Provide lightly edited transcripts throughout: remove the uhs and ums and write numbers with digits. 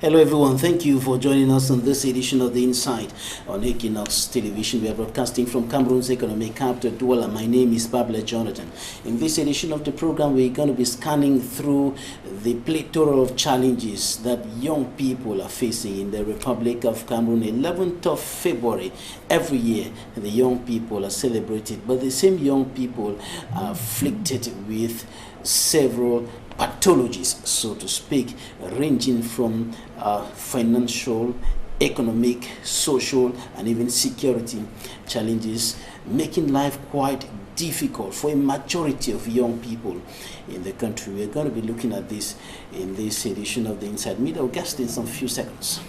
Hello everyone, thank you for joining us on this edition of The Insight on Equinoxe Television. We are broadcasting from Cameroon's economic capital, Douala. My name is Babla Jonathan. In this edition of the program, we're going to be scanning through the plethora of challenges that young people are facing in the Republic of Cameroon. 11th of February, every year, the young people are celebrated, but the same young people are afflicted with several pathologies, so to speak, ranging from financial, economic, social, and even security challenges, making life quite difficult for a majority of young people in the country. We're going to be looking at this in this edition of The Inside Media. We'll guest in some few seconds.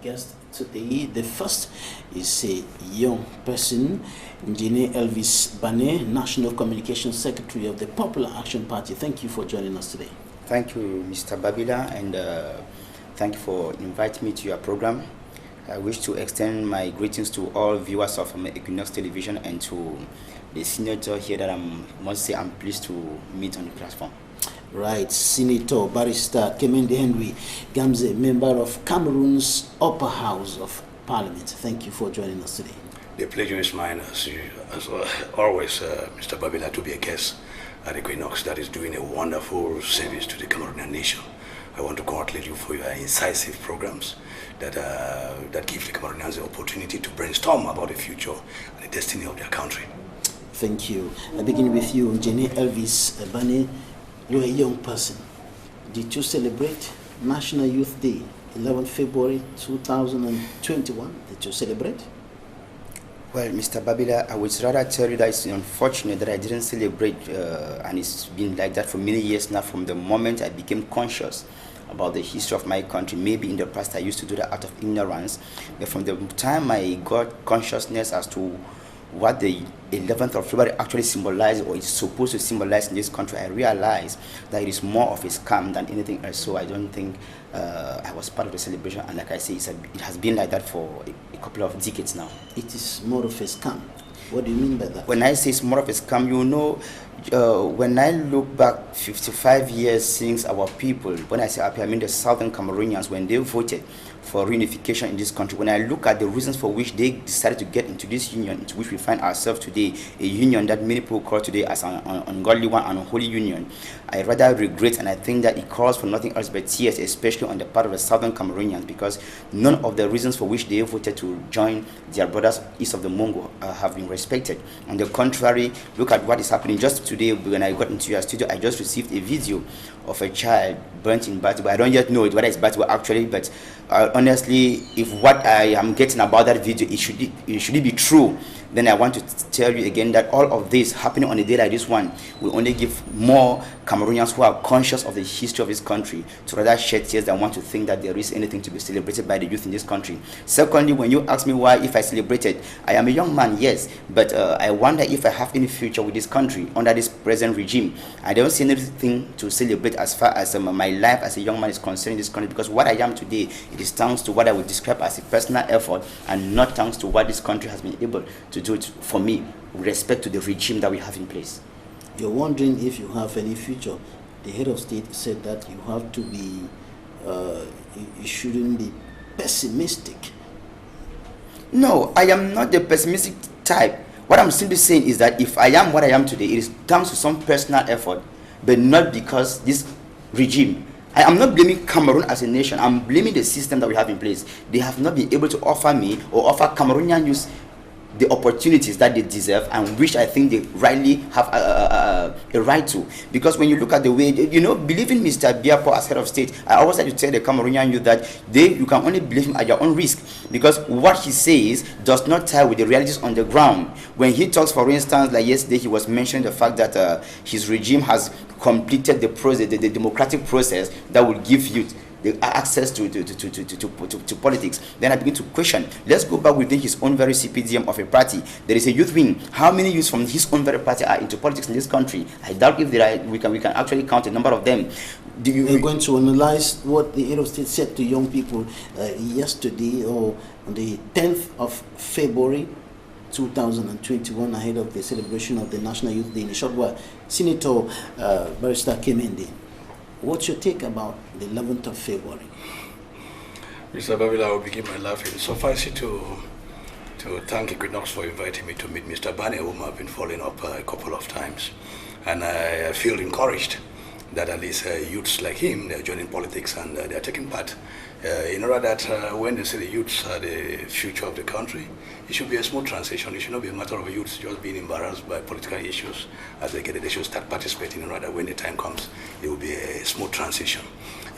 Guest today, the first is a young person, Engineer ELVIS BANE, National Communications Secretary of the Popular Action Party. Thank you for joining us today. Thank you, Mr. Babila, and thank you for inviting me to your program. I wish to extend my greetings to all viewers of Equinoxe Television and to the senator here that I'm pleased to meet on the platform. Right, Senator Barrister KEMENDE Henry Gamze, member of Cameroon's Upper House of Parliament. Thank you for joining us today. The pleasure is mine, as always, Mr. Babila, to be a guest at Equinoxe that is doing a wonderful service to the Cameroonian nation. I want to congratulate you for your incisive programs that give the Cameroonians the opportunity to brainstorm about the future and the destiny of their country. Thank you. I begin with you, Engineer ELVIS BANE. You're a young person. Did you celebrate National Youth Day, 11 February 2021? Did you celebrate? Well, Mr. Babila, I would rather tell you that it's unfortunate that I didn't celebrate, and it's been like that for many years now, from the moment I became conscious about the history of my country. Maybe in the past I used to do that out of ignorance, but from the time I got consciousness as to what the 11th of February actually symbolizes, or is supposed to symbolize in this country, I realized that it is more of a scam than anything else. So I don't think I was part of the celebration, and like I say, it has been like that for a couple of decades now. It is more of a scam. What do you mean by that? When I say it's more of a scam, you know, when I look back 55 years since our people, when I say our people, I mean the Southern Cameroonians, when they voted for reunification in this country, when I look at the reasons for which they decided to get into this union, into which we find ourselves today, a union that many people call today as an ungodly one, an unholy union, I rather regret, and I think that it calls for nothing else but tears, especially on the part of the Southern Cameroonians, because none of the reasons for which they voted to join their brothers east of the Mongo have been respected. On the contrary, look at what is happening. Just today, when I got into your studio, I just received a video of a child burnt in battle. I don't yet know whether it's battle actually, but honestly, if what I am getting about that video, it should be true, then I want to tell you again that all of this happening on a day like this one will only give more Cameroonians who are conscious of the history of this country to rather shed tears than want to think that there is anything to be celebrated by the youth in this country. Secondly, when you ask me why if I celebrated, I am a young man, yes, but I wonder if I have any future with this country under this present regime. I don't see anything to celebrate as far as my life as a young man is concerned in this country, because what I am today, it is thanks to what I would describe as a personal effort, and not thanks to what this country has been able to do for me with respect to the regime that we have in place. You're wondering if you have any future. The head of state said that you have to be, you shouldn't be pessimistic. No, I am not the pessimistic type. What I'm simply saying is that if I am what I am today, it is thanks to some personal effort, but not because this regime. I am not blaming Cameroon as a nation. I'm blaming the system that we have in place. They have not been able to offer me or offer Cameroonian youth the opportunities that they deserve, and which I think they rightly have a right to. Because when you look at the way, you know, believing Mr. Biapo as head of state, I always like to tell the Cameroonian youth that you can only believe him at your own risk, because what he says does not tie with the realities on the ground. When he talks, for instance, like yesterday, he was mentioning the fact that his regime has completed the process, the democratic process that will give youth the access to politics. Then I begin to question. Let's go back within his own very CPDM of a party. There is a youth wing. How many youths from his own very party are into politics in this country? I doubt if there are, we can actually count a number of them. We're going to analyze what the head of state said to young people yesterday, or on the 10th of February 2021, ahead of the celebration of the National Youth Day in a short while. Senator Barrister KEMENDE, what's your take about the 11th of February? Mr. Babila, I will begin my laughing. Suffice it to thank Equinoxe for inviting me to meet Mr. BANE, whom I've been following up a couple of times. And I feel encouraged that at least youths like him, they're joining politics and they're taking part. In order that when they say the youths are the future of the country, it should be a smooth transition. It should not be a matter of youths just being embarrassed by political issues. As they get it, they should start participating in order that when the time comes, it will be a smooth transition.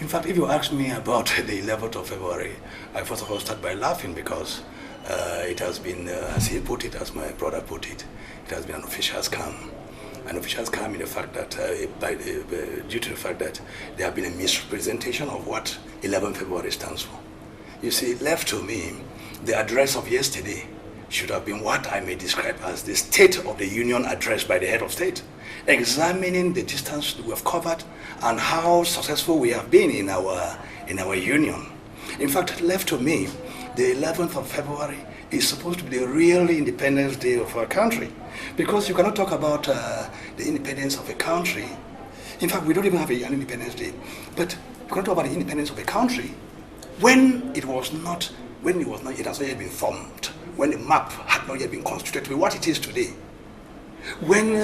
In fact, if you ask me about the 11th of February, I first of all start by laughing because it has been, as he put it, as my brother put it, it has been an official scam. An official scam in the fact that, due to the fact that there have been a misrepresentation of what 11 February stands for. You see, left to me, the address of yesterday should have been what I may describe as the State of the Union address by the head of state, examining the distance we have covered and how successful we have been in our union. In fact, left to me, the 11th of February is supposed to be the real Independence Day of our country, because you cannot talk about the independence of a country. In fact, we don't even have an Independence Day, but you cannot talk about the independence of a country when it has not yet been formed, when the map had not yet been constituted to be what it is today, when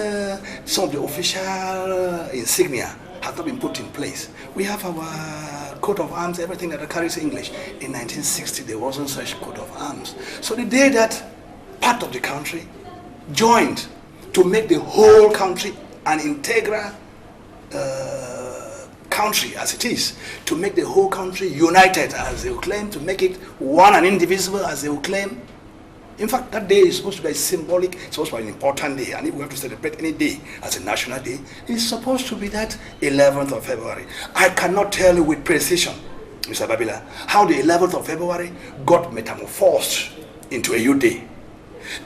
some of the official insignia has not been put in place. We have our coat of arms, everything that carries English. In 1960, there wasn't such coat of arms. So the day that part of the country joined to make the whole country an integral country as it is, to make the whole country united as they will claim, to make it one and indivisible as they will claim. In fact, that day is supposed to be symbolic, it's supposed to be an important day, and if we have to celebrate any day as a national day, it's supposed to be that 11th of February. I cannot tell you with precision, Mr. Babila, how the 11th of February got metamorphosed into a youth day.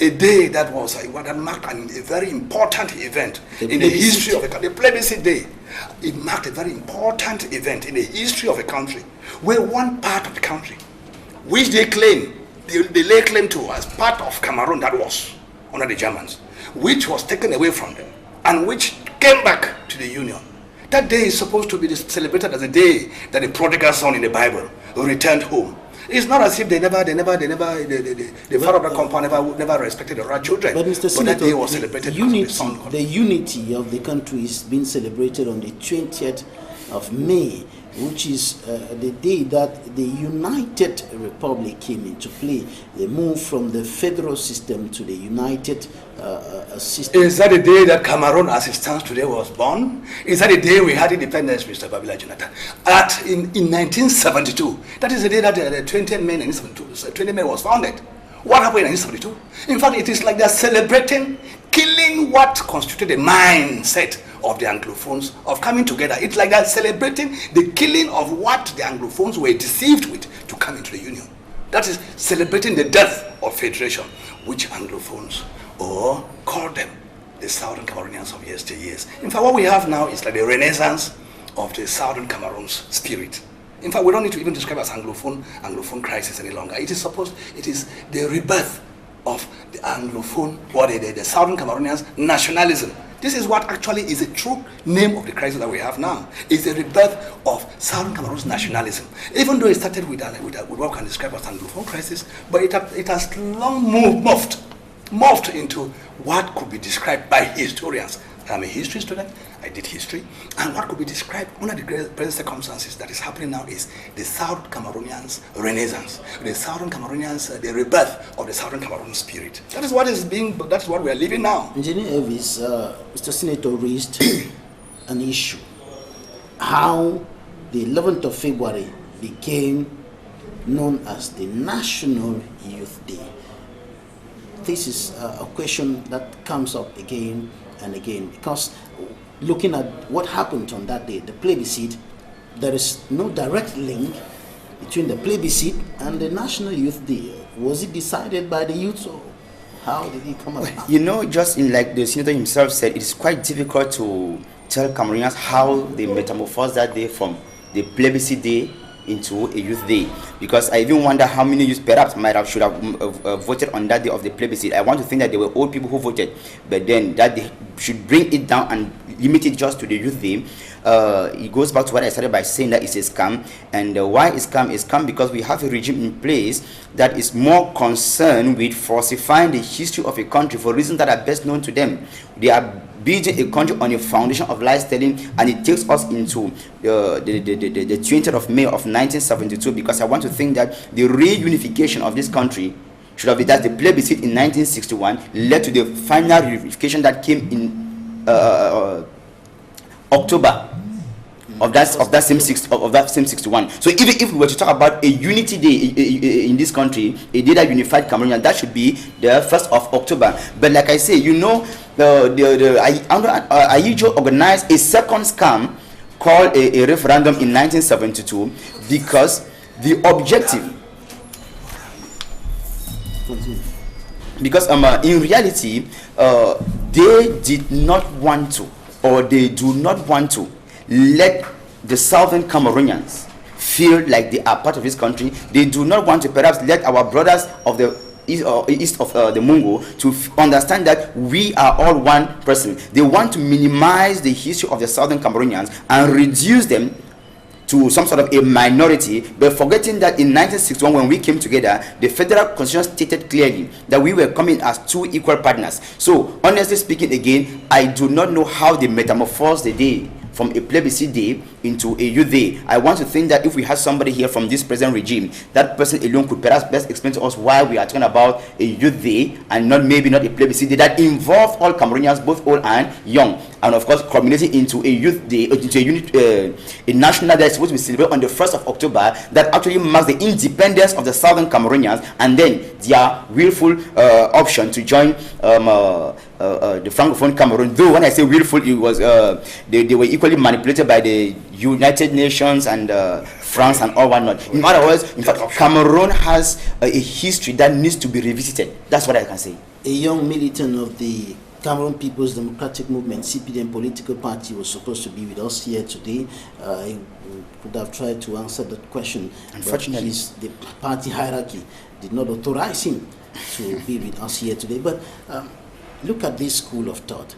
A day that was that marked a very important event in the history of the plebiscite day. It marked a very important event in the history of a country, where one part of the country, which they lay claim to as part of Cameroon that was under the Germans, which was taken away from them and which came back to the Union. That day is supposed to be celebrated as a day that the prodigal son in the Bible returned home. It's not as if the father of the compound never respected the right children. But Mr. Senator, that day was celebrated the unity of the country is being celebrated on the 20th of May, which is the day that the United Republic came into play. They moved from the federal system to the united system. Is that the day that Cameroon, as it stands today, was born? Is that the day we had independence, Mr. Babila Jonathan? In 1972, that is the day that the 20th May 1972, 20 May was founded. What happened in 1972? In fact, it is like they're celebrating killing what constituted the mindset of the Anglophones of coming together. It's like they're celebrating the killing of what the Anglophones were deceived with to come into the Union. That is celebrating the death of federation, which Anglophones or call them the Southern Cameroonians of yesteryears. In fact, what we have now is like the renaissance of the Southern Cameroon's spirit. In fact, we don't need to even describe it as Anglophone crisis any longer. It is the rebirth of the Anglophone or the Southern Cameroonians nationalism. This is what actually is the true name of the crisis that we have now. It's the rebirth of Southern Cameroon's nationalism. Even though it started with what we can describe as Anglophone crisis, but it has long morphed into what could be described by historians. I'm a history student, I did history, and what could be described under the present circumstances that is happening now is the South Cameroonians' renaissance, the Southern Cameroonians, the rebirth of the Southern Cameroon spirit. That is what we are living now. Engineer Elvis, Mr. Senator raised an issue, how the 11th of February became known as the National Youth Day. This is a question that comes up again and again, because looking at what happened on that day, the plebiscite, there is no direct link between the plebiscite and the National Youth Day. Was it decided by the youth, or how did it come about? You know, just in like the senator himself said, it's quite difficult to tell Cameroonians how they metamorphosed that day from the plebiscite day into a youth day, because I even wonder how many youth perhaps should have voted on that day of the plebiscite. I want to think that there were old people who voted, but then that they should bring it down and limit it just to the youth day. It goes back to what I started by saying, that it's a scam. And why it's scam? It's scam because we have a regime in place that is more concerned with falsifying the history of a country for reasons that are best known to them. They are building a country on a foundation of lies telling, and it takes us into the 20th of May of 1972, because I want to think that the reunification of this country should have been that the plebiscite in 1961 led to the final reunification that came in October of that same 61. So even if we were to talk about a unity day in this country, a day that unified Cameroonians, that should be the 1st of October. But like I say, you know, Ayijo organized a second scam called a referendum in 1972, because the objective, because in reality they did not want to, or they do not want to let the southern Cameroonians feel like they are part of this country. They do not want to perhaps let our brothers of the east of the Mungo to understand that we are all one person. They want to minimize the history of the southern Cameroonians and reduce them to some sort of a minority, but forgetting that in 1961, when we came together, the federal constitution stated clearly that we were coming as two equal partners. So honestly speaking, again, I do not know how they metamorphosed the day from a plebiscite day into a youth day. I want to think that if we had somebody here from this present regime, that person alone could perhaps best explain to us why we are talking about a youth day and not a plebiscite day that involved all Cameroonians, both old and young, and of course culminating into a youth day, into a national day supposed to be celebrated on the 1st of October, that actually marks the independence of the southern Cameroonians and then their willful option to join the Francophone Cameroon. Though when I say willful, it was they were equally manipulated by the United Nations and France and all whatnot. In other words, in fact, Cameroon has a history that needs to be revisited. That's what I can say. A young militant of the Cameroon People's Democratic Movement, CPDM political party, was supposed to be with us here today. I could have tried to answer that question. Unfortunately, the party hierarchy did not authorize him to be with us here today. But look at this school of thought.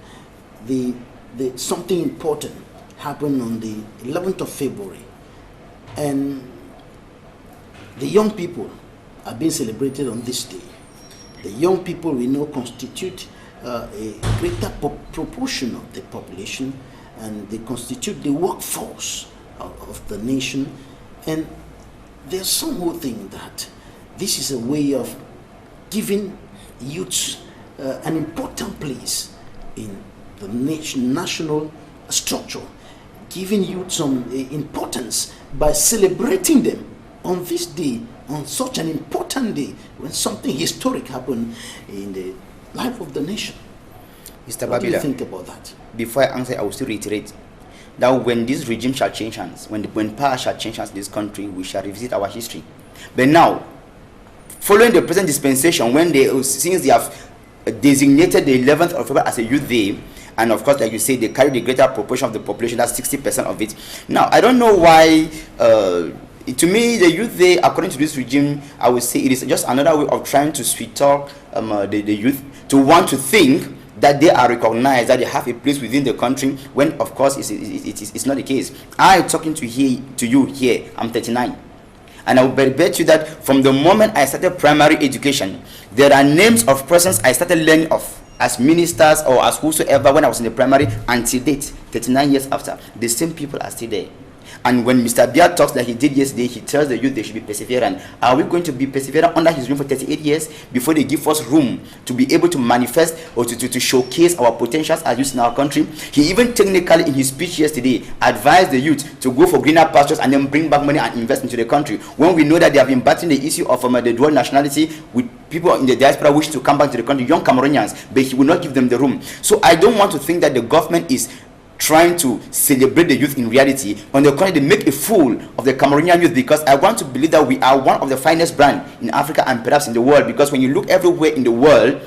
Something important happened on the 11th of February, and the young people are being celebrated on this day. The young people we know constitute a greater proportion of the population, and they constitute the workforce of the nation. And there's some who think that this is a way of giving youths an important place in the national structure, giving youth some importance by celebrating them on this day, on such an important day, when something historic happened in the life of the nation. Mr. What do you Babila, think about that? before I answer, I will still reiterate that when this regime shall change hands, when power shall change hands in this country, we shall revisit our history. But now, following the present dispensation, since they have designated the 11th of February as a youth day, and of course, like you say, they carry the greater proportion of the population, that's 60% of it. Now, I don't know why, to me, the youth day, according to this regime, I would say it is just another way of trying to sweet talk the youth to want to think that they are recognized, that they have a place within the country, when of course it's not the case. I talking to you here, I'm 39. And I will bet you that from the moment I started primary education, there are names of persons I started learning of as ministers or as whosoever when I was in the primary until date, 39 years after. The same people are still there. And when Mr. Bia talks that he did yesterday, he tells the youth they should be perseverant. Are we going to be perseverant under his reign for 38 years before they give us room to be able to manifest or to showcase our potentials as youth in our country? He even technically in his speech yesterday advised the youth to go for greener pastures and then bring back money and invest into the country, when we know that they have been battling the issue of the dual nationality with people in the diaspora wish to come back to the country, young Cameroonians, but he will not give them the room. So I don't want to think that the government is trying to celebrate the youth. In reality, on the contrary, they make a fool of the Cameroonian youth, because I want to believe that we are one of the finest brands in Africa and perhaps in the world, because when you look everywhere in the world,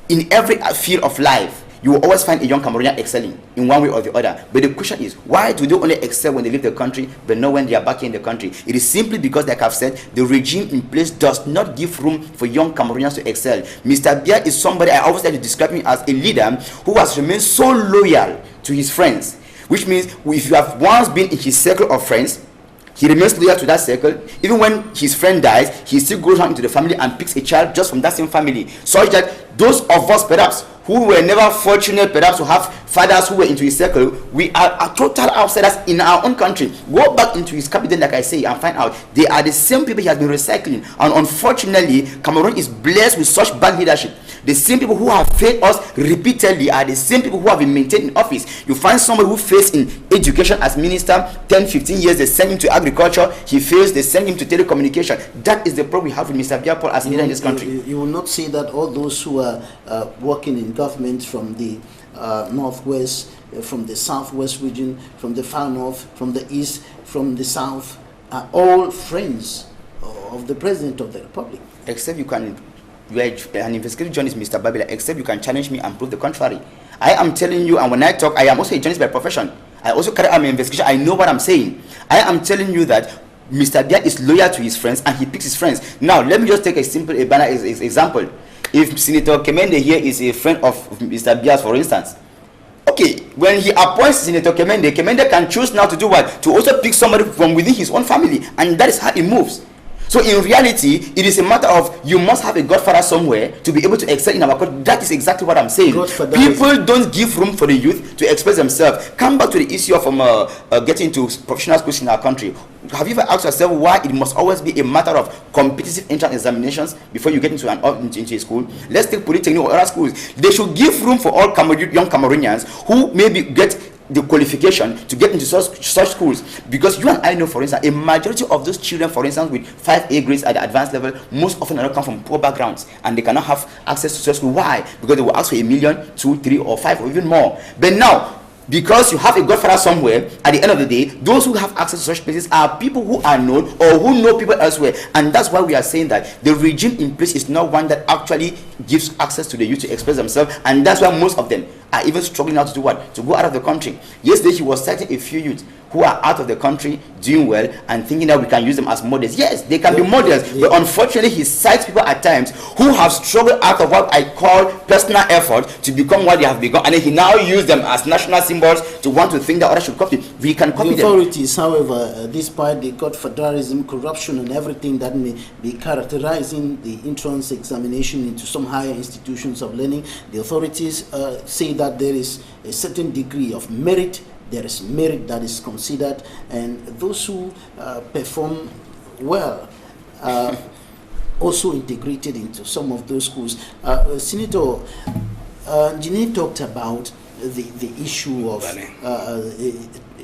in every field of life, you will always find a young Cameroonian excelling in one way or the other. But the question is, why do they only excel when they leave the country, but not when they are back in the country? It is simply because, like I've said, the regime in place does not give room for young Cameroonians to excel. Mr. Biya is somebody I always like to describe him as a leader who has remained so loyal to his friends, which means if you have once been in his circle of friends, he remains loyal to that circle. Even when his friend dies, he still goes out into the family and picks a child just from that same family, such that those of us perhaps who were never fortunate perhaps to have fathers who were into his circle, we are total outsiders in our own country. Go back into his capital, like I say, and find out they are the same people he has been recycling. And unfortunately, Cameroon is blessed with such bad leadership. The same people who have failed us repeatedly are the same people who have been maintained in office. You find somebody who fails in education as minister, 10, 15 years, they send him to agriculture, he fails, they send him to telecommunication. That is the problem we have with Mr. Biya as leader in this country. You will not say that all those who are working in government from the northwest, from the southwest region, from the far north, from the east, from the south, are all friends of the President of the Republic. Except you are an investigative journalist, Mr. Babila, except you can challenge me and prove the contrary. I am telling you, and when I talk, I am also a journalist by profession. I also carry out my investigation. I know what I'm saying. I am telling you that Mr. Biya is loyal to his friends and he picks his friends. Now, let me just take a simple banal example. If Senator KEMENDE here is a friend of Mr. Biya, for instance, okay, when he appoints Senator KEMENDE, KEMENDE can choose now to do what? To also pick somebody from within his own family, and that is how it moves. So in reality, it is a matter of you must have a godfather somewhere to be able to excel in our country. That is exactly what I'm saying. People don't give room for the youth to express themselves. Come back to the issue of getting into professional schools in our country. Have you ever asked yourself why it must always be a matter of competitive entrance examinations before you get into a school? Let's take Polytechnic or other schools. They should give room for all young Cameroonians who maybe get the qualification to get into such schools, because you and I know, for instance, a majority of those children, for instance, with 5A grades at the advanced level, most often come from poor backgrounds, and they cannot have access to such school. Why? Because they will ask for 1 million, 2, 3, or 5, or even more. But now, because you have a godfather somewhere, at the end of the day, those who have access to such places are people who are known or who know people elsewhere. And that's why we are saying that the regime in place is not one that actually gives access to the youth to express themselves. And that's why most of them are even struggling now to do what? To go out of the country. Yesterday, he was citing a few youth who are out of the country doing well and thinking that we can use them as models. Yes, they can be models, but unfortunately he cites people at times who have struggled out of what I call personal effort to become what they have become, and then he now use them as national symbols to want to think that others should copy. We can copy them. The authorities, however, despite the godfatherism, corruption, and everything that may be characterizing the entrance examination into some higher institutions of learning, the authorities say that there is a certain degree of merit. There is merit that is considered, and those who perform well are also integrated into some of those schools. Senator Jine talked about the issue of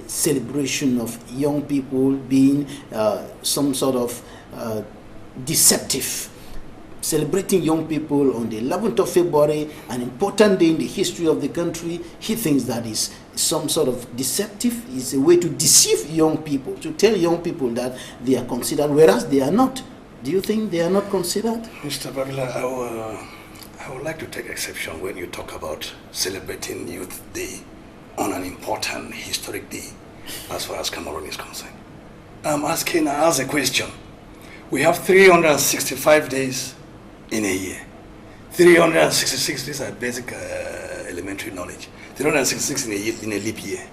celebration of young people being some sort of deceptive. Celebrating young people on the 11th of February, an important day in the history of the country, he thinks that is some sort of deceptive, is a way to deceive young people, to tell young people that they are considered, whereas they are not. Do you think they are not considered? Mr. Babila, I would like to take exception when you talk about celebrating Youth Day on an important historic day as far as Cameroon is concerned. I'm asking as a question. We have 365 days in a year. 366, these are basic elementary knowledge. 366 in a leap year.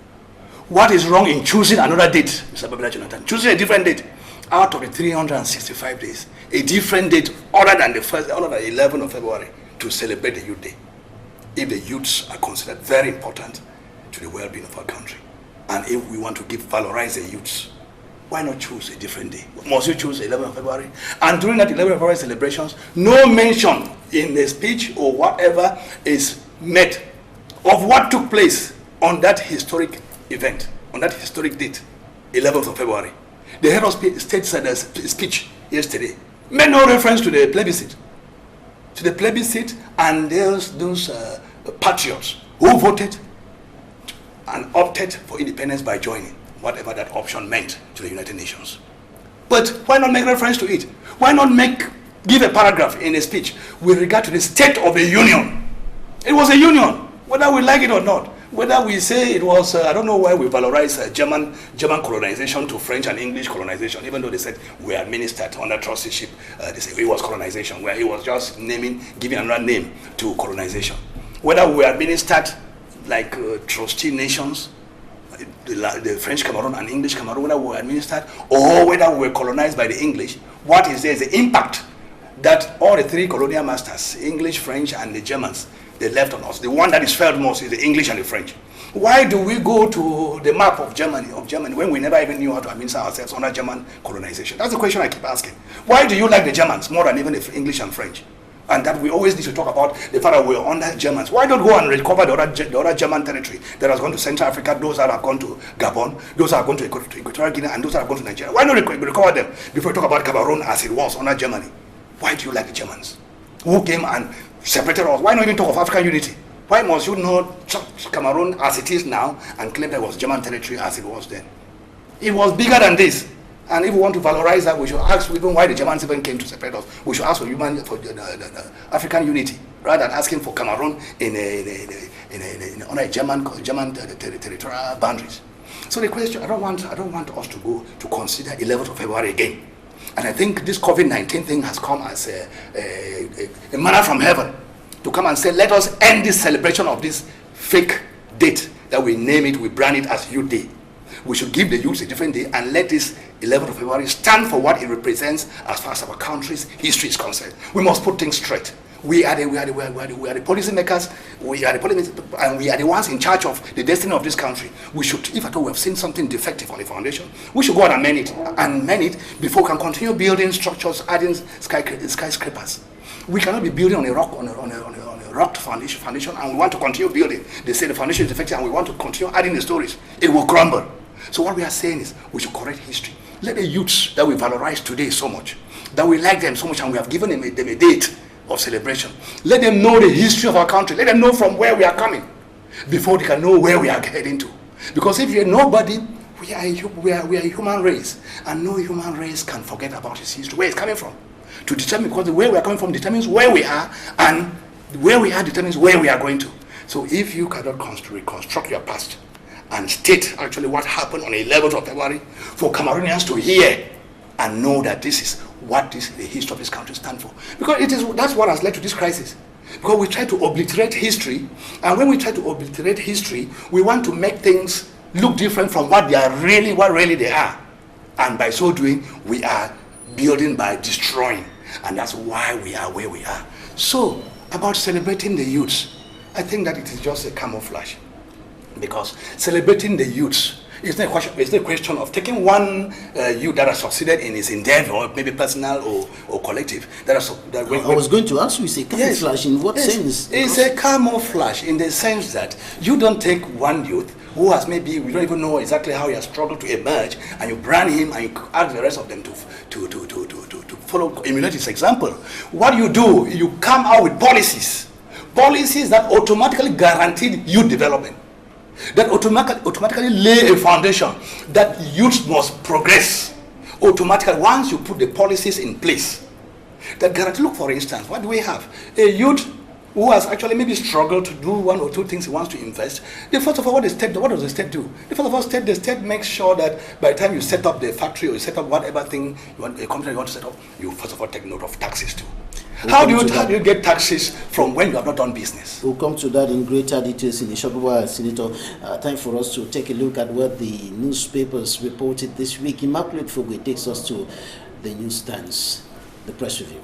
What is wrong in choosing another date, Mr. Babila Jonathan? Choosing a different date out of the 365 days, a different date other than the 11th of February to celebrate the Youth Day. If the youths are considered very important to the well-being of our country, and if we want to valorize the youths, why not choose a different day? Must you choose 11th of February? And during that 11th of February celebrations, no mention in the speech or whatever is made of what took place on that historic event, on that historic date, 11th of February. The head of state said a speech yesterday made no reference to the plebiscite. To the plebiscite and those patriots who voted and opted for independence by joining, whatever that option meant to the United Nations. But why not make reference to it? Why not give a paragraph in a speech with regard to the state of the union? It was a union. whether we like it or not. Whether we say it was, I don't know why we valorize German colonization to French and English colonization, even though they said we administered under trusteeship. They say it was colonization, where it was just giving another name to colonization. Whether we administered like trustee nations, the French Cameroon and English Cameroon, whether we were administered or whether we were colonized by the English, what is there is the impact that all the three colonial masters, English, French, and the Germans, they left on us. The one that is felt most is the English and the French. Why do we go to the map of Germany when we never even knew how to administer ourselves under German colonization? That's the question I keep asking. Why do you like the Germans more than even the English and French? And that we always need to talk about the fact that we're under Germans. Why don't go and recover the other German territory that has gone to Central Africa, those that have gone to Gabon, those that have gone to Equatorial Guinea, and those that have gone to Nigeria? Why not recover them before we talk about Cameroon as it was under Germany? Why do you like the Germans? Who came and separated us? Why not even talk of African unity? Why must you not treat Cameroon as it is now and claim that it was German territory as it was then? It was bigger than this. And if we want to valorize that, we should ask even why the Germans even came to separate us. We should ask for the African unity rather than asking for Cameroon on a German territorial boundaries. So the question, I don't want us to go to consider 11th of February again. And I think this COVID-19 thing has come as a manna from heaven to come and say, let us end this celebration of this fake date that we name it, we brand it as Youth Day. We should give the youth a different day and let this 11th of February stand for what it represents as far as our country's history is concerned. We must put things straight. We are the policy makers, and we are the ones in charge of the destiny of this country. We should, if at all we have seen something defective on the foundation, we should go out and mend it before we can continue building structures, adding skyscrapers. We cannot be building on a rock foundation, and we want to continue building. They say the foundation is defective, and we want to continue adding the stories. It will crumble. So what we are saying is we should correct history. Let the youths that we valorize today so much, that we like them so much, and we have given them a date of celebration. Let them know the history of our country. Let them know from where we are coming before they can know where we are heading to. Because if you're nobody, we are a human race, and no human race can forget about its history, where it's coming from. To determine, because the way we are coming from determines where we are, and where we are determines where we are going to. So if you cannot reconstruct your past and state actually what happened on the 11th of February for Cameroonians to hear and know that this is what the history of this country stands for. Because that's what has led to this crisis. Because we try to obliterate history, and when we try to obliterate history, we want to make things look different from what really they are. And by so doing, we are building by destroying. And that's why we are where we are. So, about celebrating the youths, I think that it is just a camouflage. Because celebrating the youths is not a question of taking one youth that has succeeded in his endeavor, or maybe personal or collective. I was going to ask you, it's a camouflage in what sense? It's a camouflage in the sense that you don't take one youth who has maybe, we don't even know exactly how he has struggled to emerge, and you brand him and you ask the rest of them to follow, emulate his example. What you do, you come out with policies that automatically guarantee youth development, that automatically lay a foundation that youth must progress automatically once you put the policies in place that guarantee. Look, for instance, what do we have? A youth who has actually maybe struggled to do one or two things he wants to invest. First of all, what does the state do? First of all, the state makes sure that by the time you set up the factory or you set up whatever thing you want, a company you want to set up, you first of all take note of taxes too. How do you get taxes from when you have not done business? We'll come to that in greater details in a short while, Senator. Time for us to take a look at what the newspapers reported this week. Immaculate Fogwe takes us to the newsstands, the press review.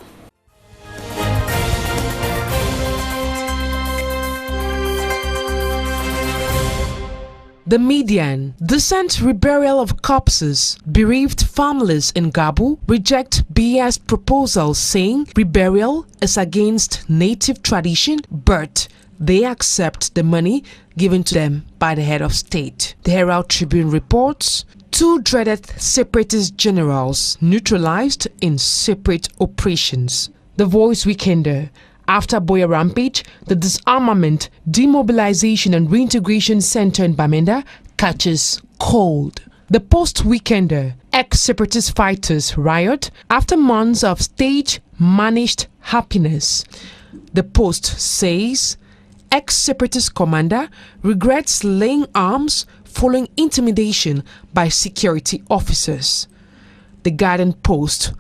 The median, decent reburial of corpses. Bereaved families in Gabu reject BS proposal saying reburial is against native tradition, but they accept the money given to them by the head of state. The Herald Tribune reports 2 dreaded separatist generals neutralized in separate operations. The Voice Weekender. After Boya rampage, the Disarmament, Demobilization and Reintegration Center in Bamenda catches cold. The Post-Weekender, ex-separatist fighters riot after months of stage-managed happiness. The Post says ex-separatist commander regrets laying arms following intimidation by security officers. The Guardian Post: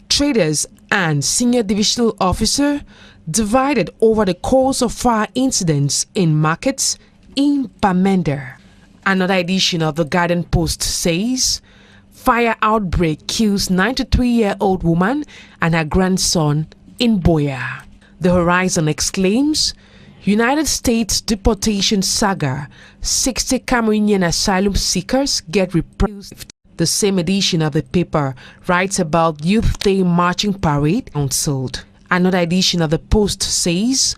traders and senior divisional officer divided over the cause of fire incidents in markets in KEMENDE. Another edition of the Guardian Post says, fire outbreak kills 93-year-old woman and her grandson in Boya. The Horizon exclaims, United States deportation saga, 60 Cameroonian asylum seekers get reprieved. The same edition of the paper writes about Youth Day marching parade cancelled. Another edition of the Post says,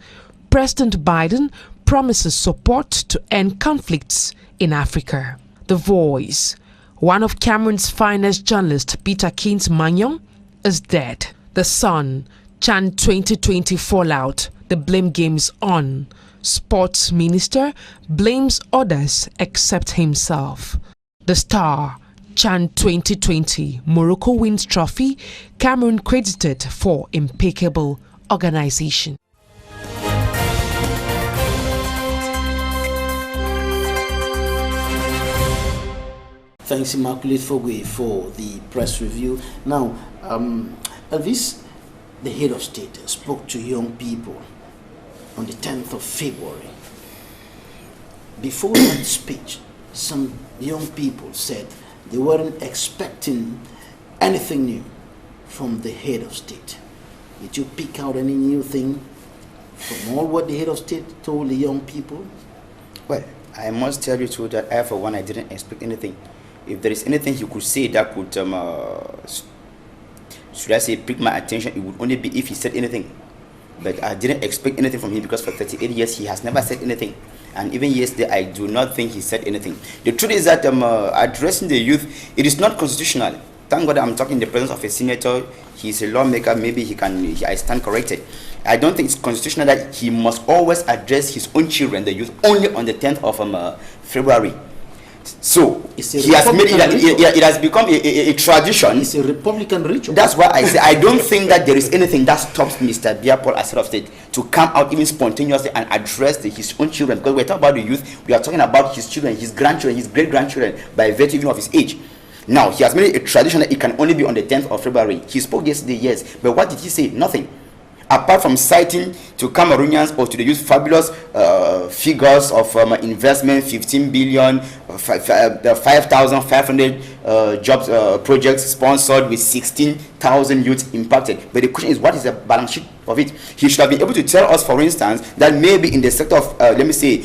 President Biden promises support to end conflicts in Africa. The Voice: one of Cameroon's finest journalists, Peter Kins Magnon, is dead. The Sun: Chan 2020 fallout. The blame game is on. Sports Minister blames others except himself. The Star: Chan 2020, Morocco wins trophy, Cameroon credited for impeccable organization. Thanks, Immaculate Fogwe, for the press review. Now, Elvis, the head of state, spoke to young people on the 10th of February. Before that speech, some young people said they weren't expecting anything new from the head of state. Did you pick out any new thing from all what the head of state told the young people? Well, I must tell you too that I, for one, I didn't expect anything. If there is anything he could say that could, should I say, pick my attention, it would only be if he said anything. But I didn't expect anything from him because for 38 years he has never said anything. And even yesterday, I do not think he said anything. The truth is that addressing the youth, it is not constitutional. Thank God I'm talking in the presence of a senator. He's a lawmaker. Maybe I stand corrected. I don't think it's constitutional that he must always address his own children, the youth, only on the 10th of February. So he has made it has become a tradition. It's a Republican ritual. That's why I say I don't think that there is anything that stops Mr. Biapol as head of state to come out even spontaneously and address his own children. Because we're talking about the youth, we are talking about his children, his grandchildren, his great-grandchildren by virtue even of his age. Now, he has made it a tradition that it can only be on the 10th of February. He spoke yesterday, yes, but what did he say? Nothing. Apart from citing to Cameroonians or to the youth fabulous figures of investment, 15 billion, 5,500 jobs projects sponsored with 16,000 youths impacted. But the question is, what is the balance sheet of it? He should have been able to tell us, for instance, that maybe in the sector of, let me say,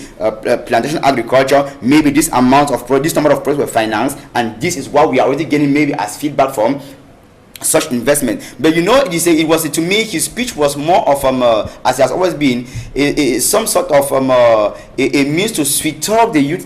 plantation agriculture, maybe this amount of this number of projects were financed, and this is what we are already getting maybe as feedback from such investment. But you know, it was to me, his speech was more of as it has always been, some sort of a means to sweet talk the youth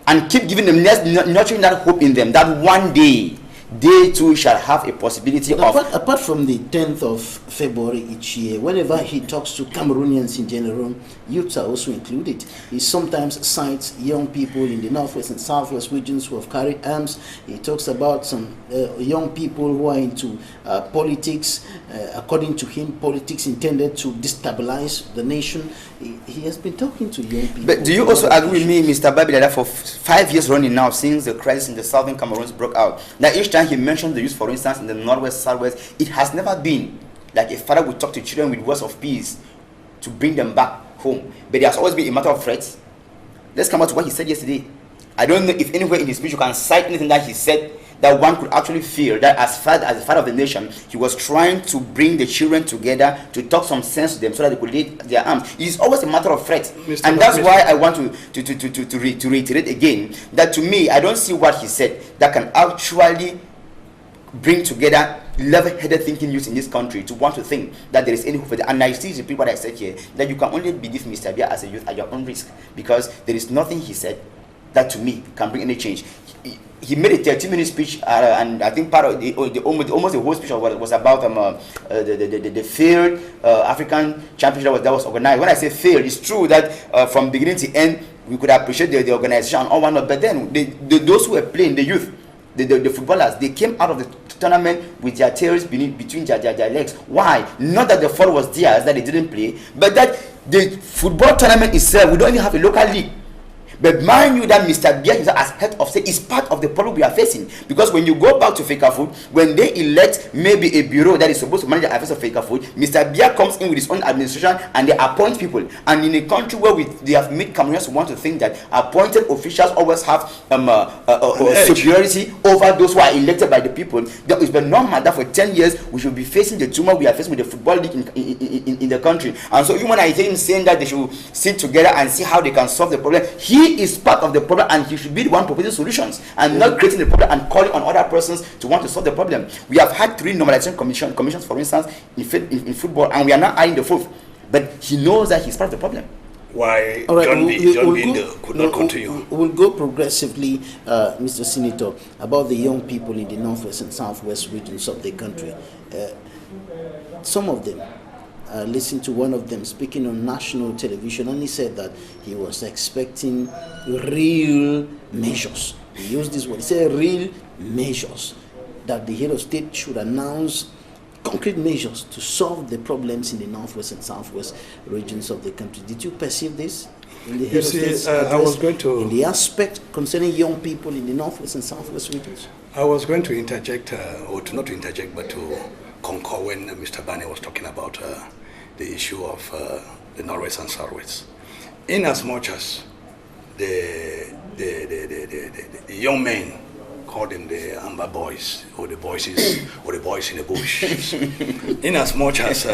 and keep giving them, nurturing that hope in them that one day they too shall have a possibility of. Apart from the 10th of February each year, whenever he talks to Cameroonians in general, youths are also included. He sometimes cites young people in the northwest and southwest regions who have carried arms. He talks about some young people who are into politics. According to him, politics intended to destabilize the nation. He has been talking to young people. But do you also agree with me, Mr. Babila, that for 5 years running now, since the crisis in the southern Cameroons broke out, that each time he mentioned the youth, for instance, in the northwest, southwest, it has never been like a father would talk to children with words of peace to bring them back home. But it has always been a matter of threats. Let's come out to what he said yesterday. I don't know if anywhere in his speech you can cite anything that he said that one could actually feel that as the father of the nation, he was trying to bring the children together to talk some sense to them so that they could lay their arms. It is always a matter of threat. And that's why I want to reiterate again that to me, I don't see what he said that can actually bring together level-headed thinking youth in this country to want to think that there is any hope for them. And I still repeat what I said here, that you can only believe Mr. Bia as a youth at your own risk, because there is nothing he said that to me can bring any change. He made a 30-minute speech, and I think part of almost the whole speech was about the failed African championship that was organized. When I say failed, it's true that from beginning to end we could appreciate the organization and all whatnot, but then those who were playing, the youth, the footballers, they came out of the tournament with their tails between their legs. Why? Not that the fault was theirs that they didn't play, but that The football tournament itself, we don't even have a local league. But mind you that Mr. Bia as head of state is part of the problem we are facing. Because when you go back to Fecafoot, when they elect maybe a bureau that is supposed to manage the affairs of Fecafoot, Mr. Bia comes in with his own administration and they appoint people. And in a country where they have made Cameroonians want to think that appointed officials always have superiority over those who are elected by the people, that is been normal that for 10 years we should be facing the tumor we are facing with the football league in the country. And so human is saying that they should sit together and see how they can solve the problem. He is part of the problem and he should be the one proposing solutions and not creating the problem and calling on other persons to want to solve the problem. We have had 3 normalization commissions, for instance, in football, and we are now adding the 4th. But he knows that he's part of the problem. Why all right, John B. could not continue? We'll go progressively, Mr. Senator, about the young people in the northwest and southwest regions of the country. Some of them, listened to one of them speaking on national television, and he said that he was expecting real measures. He used this word. He said real measures, that the head of state should announce concrete measures to solve the problems in the northwest and southwest regions of the country. Did you perceive this in the head of state's address, I was going to, in the aspect concerning young people in the northwest and southwest regions? I was going to interject, or to not to interject, but to concur when Mr. BANE was talking about the issue of the northwest and southwest. In as much as the young men, call them the Amber Boys, or the boys in the bush. In as much as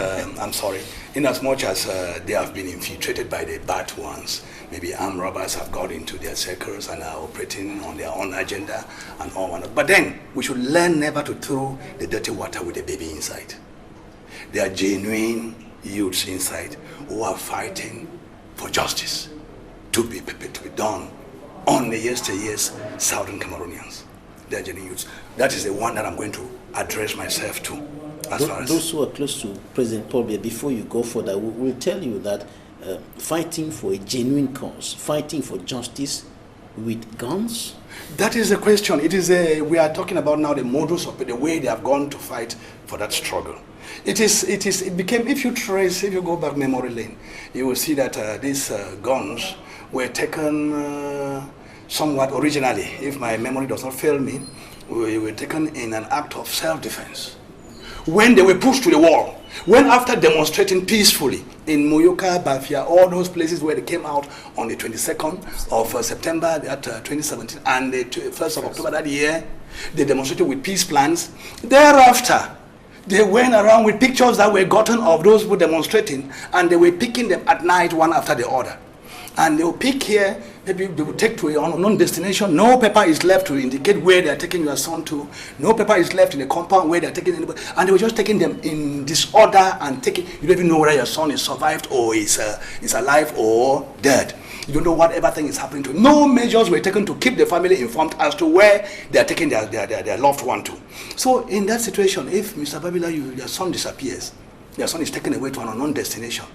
they have been infiltrated by the bad ones, maybe armed robbers have got into their circles and are operating on their own agenda and all that. But then we should learn never to throw the dirty water with the baby inside. There are genuine youths inside who are fighting for justice to be done on the yesteryear's southern Cameroonians. They are genuine youths. That is the one that I'm going to address myself to. Those who are close to President Paul Biya, before you go further, will tell you that fighting for a genuine cause, fighting for justice with guns? That is the question. It is we are talking about now the modus of the way they have gone to fight for that struggle. It became, if you go back memory lane, you will see that these guns were taken somewhat originally, if my memory does not fail me, we were taken in an act of self-defense. When they were pushed to the wall, when after demonstrating peacefully in Moyoka, Bafia, all those places where they came out on the 22nd of September 2017 and the 1st of October that year, they demonstrated with peace plans. Thereafter, they went around with pictures that were gotten of those who were demonstrating, and they were picking them at night one after the other. And they will pick here, maybe they will take to a unknown destination. No paper is left to indicate where they are taking your son to. No paper is left in the compound where they are taking anybody. And they were just taking them in disorder and taking, you don't even know whether your son is survived or is alive or dead. You don't know whatever thing is happening to him. No measures were taken to keep the family informed as to where they are taking their loved one to. So in that situation, if Mr. Babila, your son disappears, your son is taken away to an unknown destination,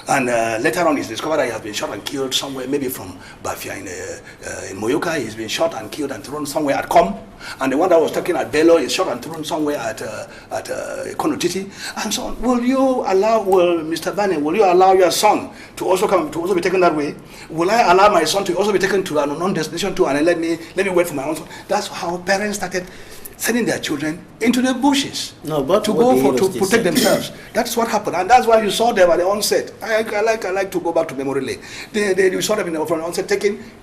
and later on, it's discovered that he has been shot and killed somewhere, maybe from Bafia in Moyoka. He's been shot and killed and thrown somewhere at Com. And the one that was taken at Bello is shot and thrown somewhere at Équinoxe Tv, and so on. Mr. BANE, will you allow your son to also be taken that way? Will I allow my son to also be taken to an unknown destination too, and let me wait for my own son? That's how parents started sending their children into the bushes to protect themselves. That's what happened, and that's why you saw them at the onset. I like to go back to memory lane. You saw them from the onset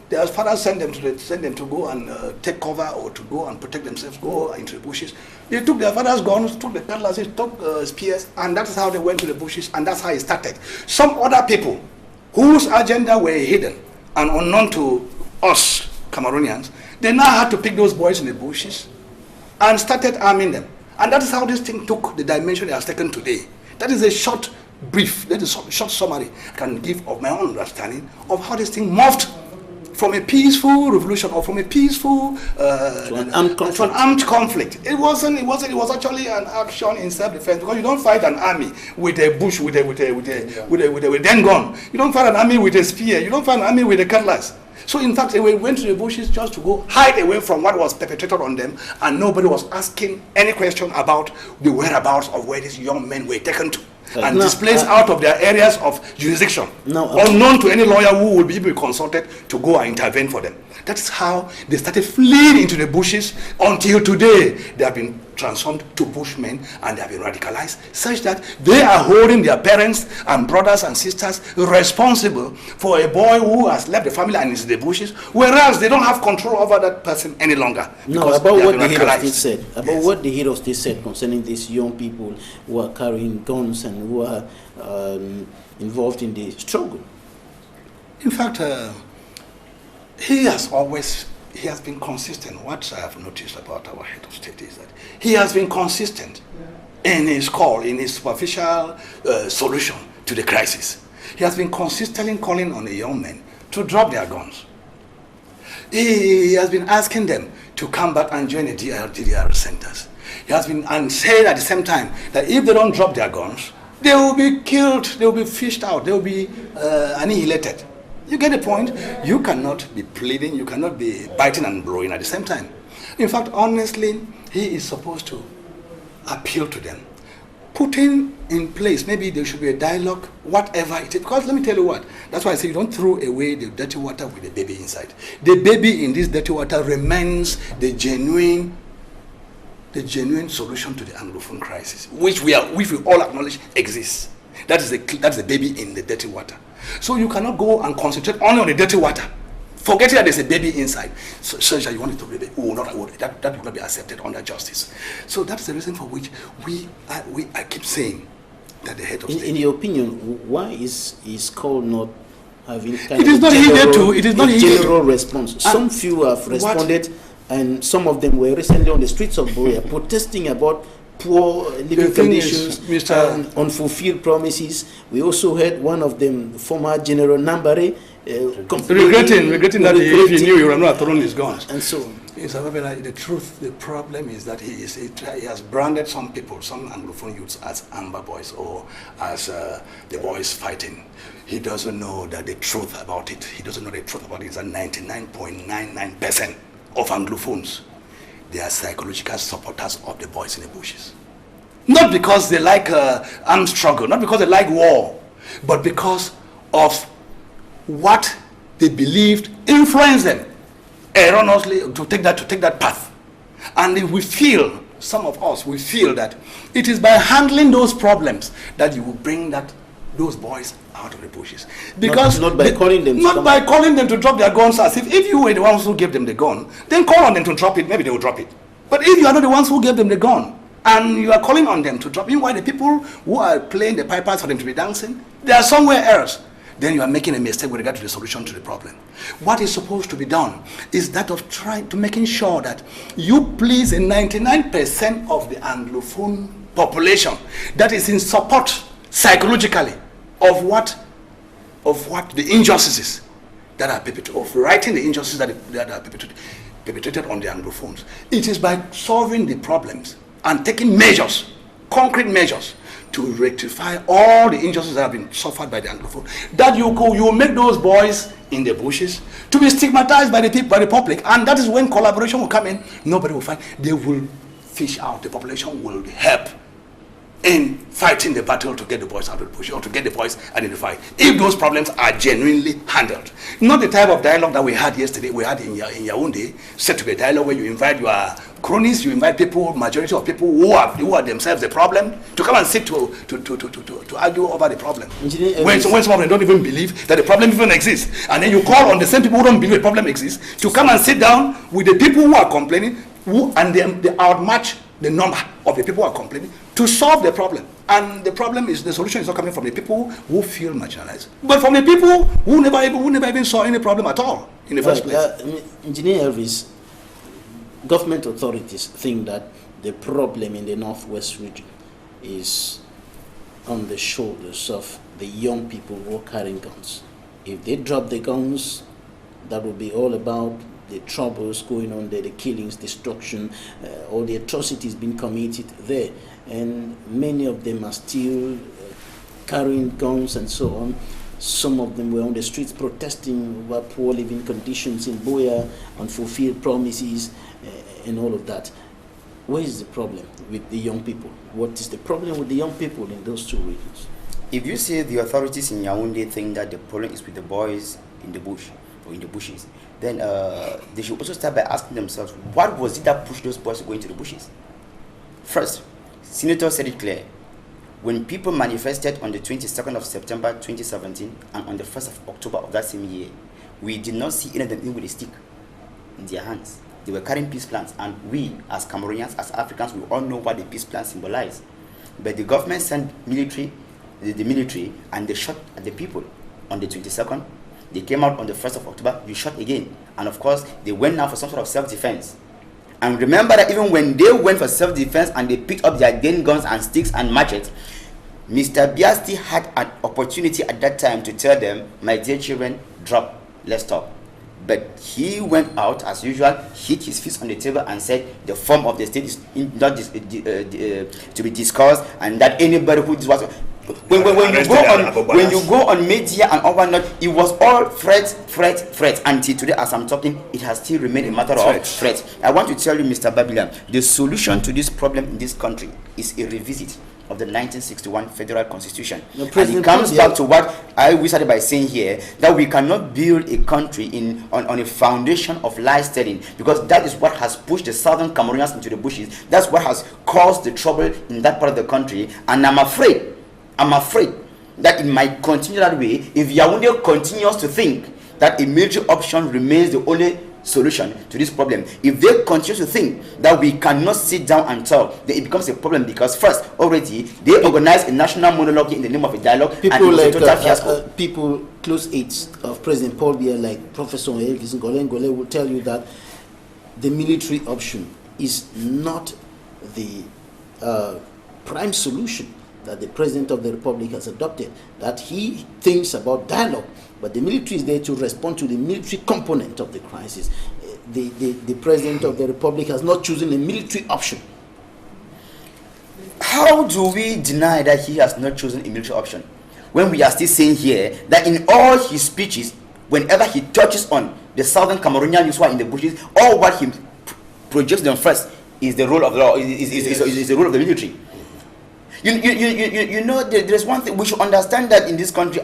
their fathers sent them to go and take cover or to go and protect themselves, go into the bushes. They took their fathers' guns, took the cutlasses, took spears, and that's how they went to the bushes, and that's how it started. Some other people whose agenda were hidden and unknown to us Cameroonians, they now had to pick those boys in the bushes and started arming them. And that is how this thing took the dimension it has taken today. That is a short brief, that is a short summary I can give of my own understanding of how this thing morphed from a peaceful revolution or from a peaceful to an armed conflict. It was actually an action in self-defense, because you don't fight an army with a bush with a den gun. You don't fight an army with a spear. You don't fight an army with a cutlass. So in fact, they went to the bushes just to go hide away from what was perpetrated on them, and nobody was asking any question about the whereabouts of where these young men were taken to. and displaced out of their areas of jurisdiction, unknown to any lawyer who will be consulted to go and intervene for them. That's how they started fleeing into the bushes. Until today, they have been transformed to bushmen and they have been radicalized, such that they are holding their parents and brothers and sisters responsible for a boy who has left the family and is in the bushes, whereas they don't have control over that person any longer. No, about what the head of state said, about what the head of state said concerning these young people who are carrying guns and who are involved in the struggle. In fact, he has been consistent. What I have noticed about our head of state is that he has been consistent in his call, in his superficial solution to the crisis. He has been consistently calling on the young men to drop their guns. He has been asking them to come back and join the DDR centers. He has been and said at the same time that if they don't drop their guns, they will be killed, they will be fished out, they will be annihilated. You get the point? You cannot be pleading, you cannot be biting and blowing at the same time. In fact, honestly, he is supposed to appeal to them, putting in place, maybe there should be a dialogue, whatever it is. Because let me tell you what, that's why I say you don't throw away the dirty water with the baby inside. The baby in this dirty water remains the genuine solution to the Anglophone crisis, which we all acknowledge exists. That's the baby in the dirty water. So you cannot go and concentrate only on the dirty water, forgetting that there's a baby inside. So that you want it to be, that will not be accepted under justice. So that's the reason for which I keep saying that the head of state. In your opinion, why is call not having kind it is of not general, to, it is not general response? Some few have responded, and some of them were recently on the streets of Boya protesting about poor living conditions, unfulfilled promises. We also heard one of them, former General Nambare, regretting that if he knew he would have not thrown his guns. And so on. The truth, the problem is that he has branded some people, some Anglophone youths, as Amber Boys or as the boys fighting. He doesn't know that the truth about it. He doesn't know the truth about it is that 99.99% of Anglophones, they are psychological supporters of the boys in the bushes. Not because they like armed struggle, not because they like war, but because of what they believed influenced them erroneously to take that path. And we feel, some of us, we feel that it is by handling those problems that you will bring those boys out of the bushes. Because not by calling them to drop their guns, as if you were the ones who gave them the gun, then call on them to drop it, maybe they will drop it. But if you are not the ones who gave them the gun, and you are calling on them to drop, meanwhile the people who are playing the pipers for them to be dancing, they are somewhere else, then you are making a mistake with regard to the solution to the problem. What is supposed to be done is that of trying to making sure that you please 99% of the Anglophone population that is in support psychologically of what the injustices that are perpetrated, of righting the injustices that are perpetrated on the Anglophones. It is by solving the problems and taking measures, concrete measures, to rectify all the injustices that have been suffered by the Anglophone, that you will make those boys in the bushes to be stigmatized by the people, by the public, and that is when collaboration will come in. Nobody will fight. They will fish out. The population will help in fighting the battle to get the boys out of the bush, or to get the boys identified, if those problems are genuinely handled. Not the type of dialogue that we had yesterday, we had in Yaoundé, set to be a dialogue where you invite your cronies, you invite people, majority of people who are themselves the problem, to come and sit to argue over the problem. When some of them don't even believe that the problem even exists, and then you call on the same people who don't believe the problem exists to come and sit down with the people who are complaining, and they outmatch the number of the people who are complaining to solve the problem. And the problem is, the solution is not coming from the people who feel marginalized, but from the people who never even saw any problem at all in the first place. Engineer Elvis, government authorities think that the problem in the Northwest region is on the shoulders of the young people who are carrying guns. If they drop the guns, that will be all about the troubles going on there, the killings, destruction, all the atrocities being committed there. And many of them are still carrying guns and so on. Some of them were on the streets protesting over poor living conditions in Boya, unfulfilled promises, and all of that. What is the problem with the young people? What is the problem with the young people in those two regions? If you say the authorities in Yaoundé think that the problem is with the boys in the bush or in the bushes, then they should also start by asking themselves, what was it that pushed those boys to go into the bushes? First, Senator said it clear. When people manifested on the 22nd of September 2017 and on the 1st of October of that same year, we did not see any of them with a stick in their hands. They were carrying peace plans, and we, as Cameroonians, as Africans, we all know what the peace plans symbolize. But the government sent military, the military, and they shot at the people on the 22nd. They came out on the 1st of October, you shot again. And of course, they went now for some sort of self-defense. And remember that even when they went for self-defense and they picked up their gun guns and sticks and machetes, Mr. Biasti had an opportunity at that time to tell them, my dear children, drop, let's stop. But he went out as usual, hit his fist on the table and said the form of the state is not to be discussed, and that anybody who was when you go on media and all whatnot, it was all threats. Until today, as I'm talking, it has still remained a matter of threats. I want to tell you, Mr. Babylon, the solution to this problem in this country is a revisit of the 1961 Federal Constitution. And it comes back to what we started by saying here, that we cannot build a country on a foundation of lies telling, because that is what has pushed the southern Cameroonians into the bushes. That's what has caused the trouble in that part of the country. And I'm afraid that it might continue that way if Yaoundé continues to think that a military option remains the only solution to this problem. If they continue to think that we cannot sit down and talk, then it becomes a problem, because first, already, they organize a national monologue in the name of a dialogue, and it was a total fiasco. People close aides of President Paul Biya, like Professor ELVIS Ngole, will tell you that the military option is not the prime solution that the President of the Republic has adopted, that he thinks about dialogue, but the military is there to respond to the military component of the crisis. The President of the Republic has not chosen a military option. How do we deny that he has not chosen a military option, when we are still saying here that in all his speeches, whenever he touches on the southern Cameroonians who are in the bushes, all what he projects them first is the role of the law, is the role of the military. You know, there's one thing we should understand, that in this country,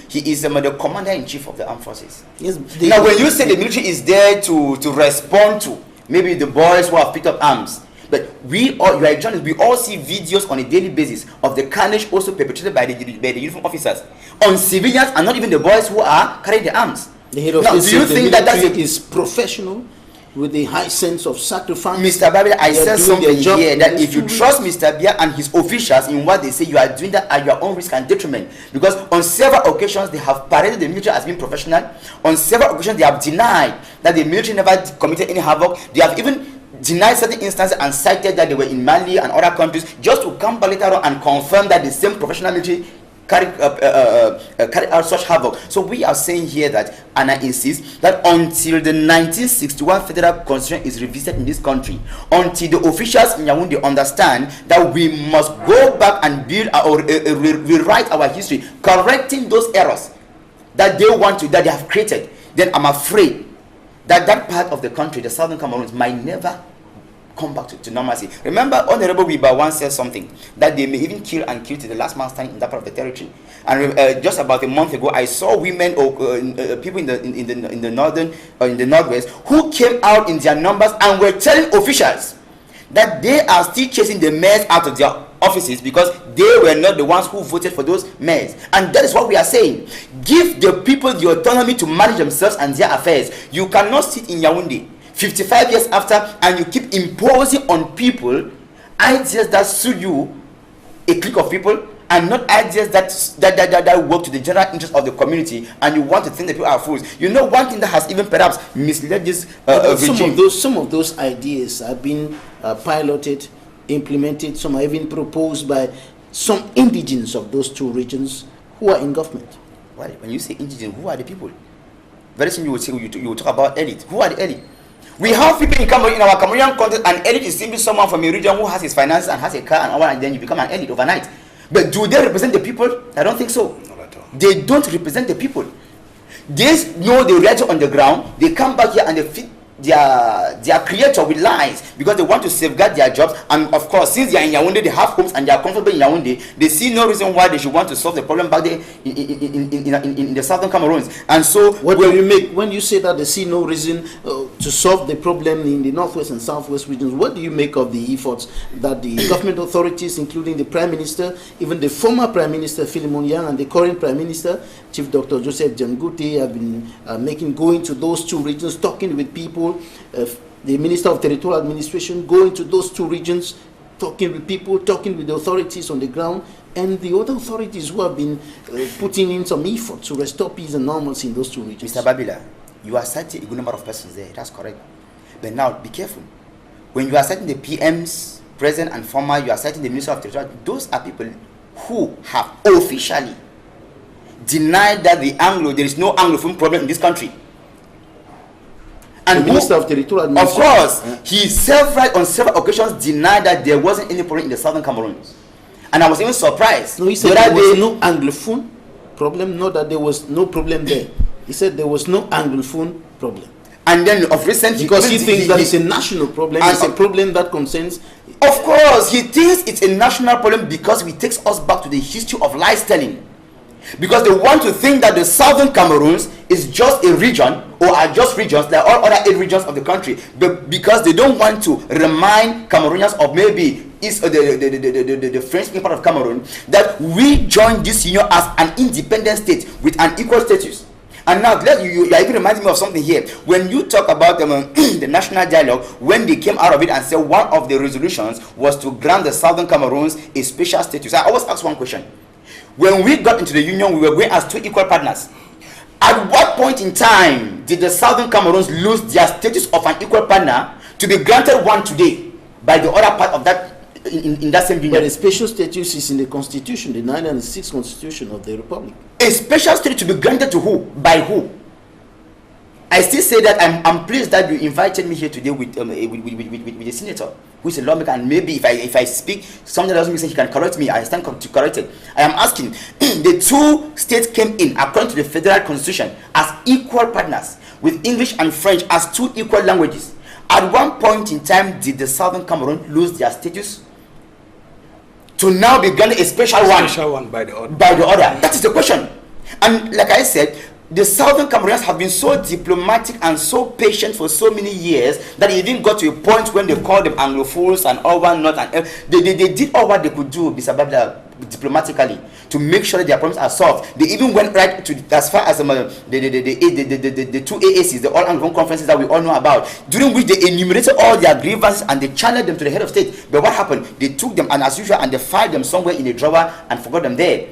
he is the commander-in-chief of the armed forces. Yes. Now, when you say the military is there to respond to maybe the boys who have picked up arms, but we all, you are journalists, we all see videos on a daily basis of the carnage also perpetrated by the uniform officers on civilians, and not even the boys who are carrying the arms. The head of now, do you think that is professional, with a high sense of sacrifice? Mr. Babila, I said something here, that if you trust Mr. Biya and his officials in what they say, you are doing that at your own risk and detriment. Because on several occasions, they have paraded the military as being professional. On several occasions, they have denied that the military never committed any havoc. They have even denied certain instances and cited that they were in Mali and other countries, just to come back later on and confirm that the same professional military carry out such havoc. So we are saying here that, and I insist, that until the 1961 Federal Constitution is revisited in this country, until the officials in Yaoundé understand that we must go back and build or rewrite our history, correcting those errors that they have created, then I'm afraid that that part of the country, the southern Cameroons, might never come back to normalcy. Remember, Honorable Wiba once said something, that they may even kill to the last man standing in that part of the territory. And just about a month ago, I saw women or people in the northern or in the northwest who came out in their numbers and were telling officials that they are still chasing the mayors out of their offices because they were not the ones who voted for those mayors. And that is what we are saying. Give the people the autonomy to manage themselves and their affairs. You cannot sit in Yaoundé 55 years after and you keep imposing on people ideas that suit you, a clique of people, and not ideas that work to the general interest of the community, and you want to think that people are fools. You know, one thing that has even perhaps misled this regime. Some of those ideas have been piloted, implemented. Some are even proposed by some indigenes of those two regions who are in government. Well, when you say indigene, who are the people? Very soon you will say, you will talk about elite. Who are the elite? We have people in our Cameroonian context, and elite is simply someone from a region who has his finances and has a car and all, and then you become an elite overnight. But do they represent the people? I don't think so. Not at all. They don't represent the people. They know the reality on the ground. They come back here and they feed their creator with lies because they want to safeguard their jobs. And of course, since they are in Yaoundé, they have homes and they are comfortable in Yaoundé, they see no reason why they should want to solve the problem back there in the southern Cameroons. And so what do you make when you say that they see no reason to solve the problem in the northwest and southwest regions? What do you make of the efforts that the government authorities, including the Prime Minister, even the former Prime Minister Philemon Yang and the current Prime Minister Chief Dr. Joseph Janguti have been going to those two regions, talking with people? The Minister of Territorial Administration going to those two regions, talking with people, talking with the authorities on the ground, and the other authorities who have been putting in some effort to restore peace and normalcy in those two regions. Mr. Babila, you are citing a good number of persons there. That's correct. But now, be careful. When you are citing the PMs, present and former, you are citing the Minister of Territorial, those are people who have officially denied that there is no Anglophone problem in this country. And the Minister of Territorial Administration, of course, he self-right on several occasions denied that there wasn't any problem in the southern Cameroons. And I was even surprised. No, he said there was no Anglophone problem, not that there was no problem there. He said there was no Anglophone problem. And then of recent, because he thinks that it's a national problem, it's a problem that concerns. Of course, he thinks it's a national problem because it takes us back to the history of lies telling. Because they want to think that the southern Cameroons is just a region or are just regions like all other 8 regions of the country, but because they don't want to remind Cameroonians of maybe the French-speaking part of Cameroon that we joined this union as an independent state with an equal status. And now you are even reminding me of something here. When you talk about the national dialogue, when they came out of it and said one of the resolutions was to grant the southern Cameroons a special status, I always ask one question. When we got into the union, we were going as 2 equal partners. At what point in time did the southern Cameroons lose their status of an equal partner to be granted one today by the other part of that in that same union? But the special status is in the constitution, the 1996 constitution of the republic. A special status to be granted to who? By who? I still say that I'm pleased that you invited me here today with a senator who is a lawmaker, and maybe if I speak something that doesn't make sense, he can correct me. I stand to correct it. I am asking, the 2 states came in according to the federal constitution as equal partners with English and French as 2 equal languages. At one point in time, did the southern Cameroon lose their status to now be granted a special one by the other? That is the question. And like I said, the southern Cameroonians have been so diplomatic and so patient for so many years that it even got to a point when they called them Anglophones and all one not, and they did all what they could do, diplomatically, to make sure that their problems are solved. They even went right to as far as the 2 AACs, the All Anglophone Conferences that we all know about, during which they enumerated all their grievances and they channeled them to the head of state. But what happened? They took them, and as usual, and they filed them somewhere in a drawer and forgot them there.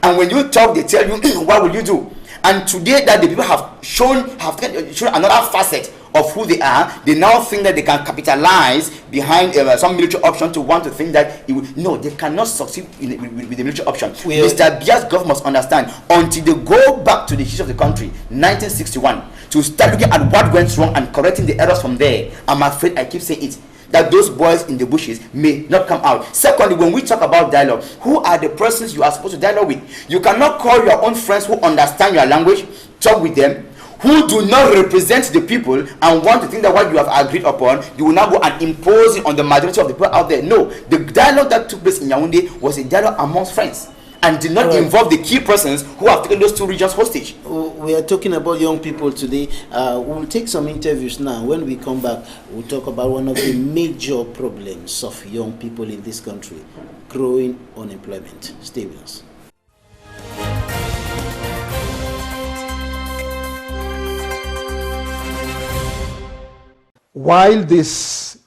And when you talk, they tell you, what will you do? And today that the people have shown another facet of who they are, they now think that they can capitalize behind some military option to want to think that no, they cannot succeed with the military option. Mr. Bia's government must understand, until they go back to the history of the country, 1961, to start looking at what went wrong and correcting the errors from there. I'm afraid I keep saying it, that those boys in the bushes may not come out. Secondly, when we talk about dialogue, who are the persons you are supposed to dialogue with? You cannot call your own friends who understand your language, talk with them, who do not represent the people and want to think that what you have agreed upon, you will now go and impose it on the majority of the people out there. No, the dialogue that took place in Yaoundé was a dialogue amongst friends and did not involve the key persons who have taken those 2 regions hostage. We are talking about young people today. We'll take some interviews now. When we come back, we'll talk about one of the major problems of young people in this country, growing unemployment. Stay with us. While this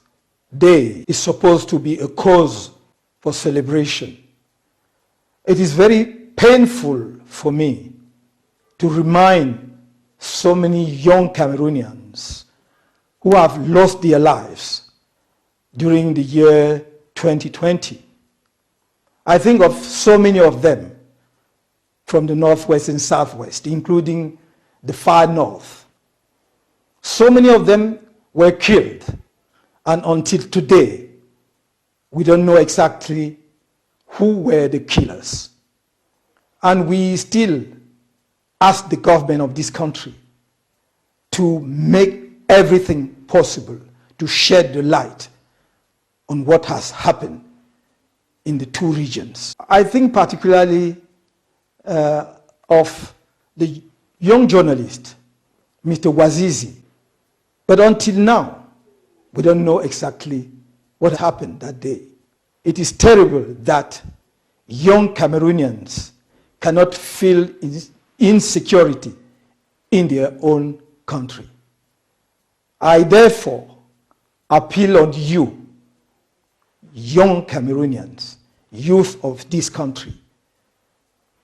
day is supposed to be a cause for celebration, it is very painful for me to remind so many young Cameroonians who have lost their lives during the year 2020. I think of so many of them from the northwest and southwest, including the far north. So many of them were killed, and until today, we don't know exactly who were the killers. And we still ask the government of this country to make everything possible to shed the light on what has happened in the two regions. I think particularly of the young journalist, Mr. Wazizi. But until now, we don't know exactly what happened that day. It is terrible that young Cameroonians cannot feel insecurity in their own country. I therefore appeal on you, young Cameroonians, youth of this country,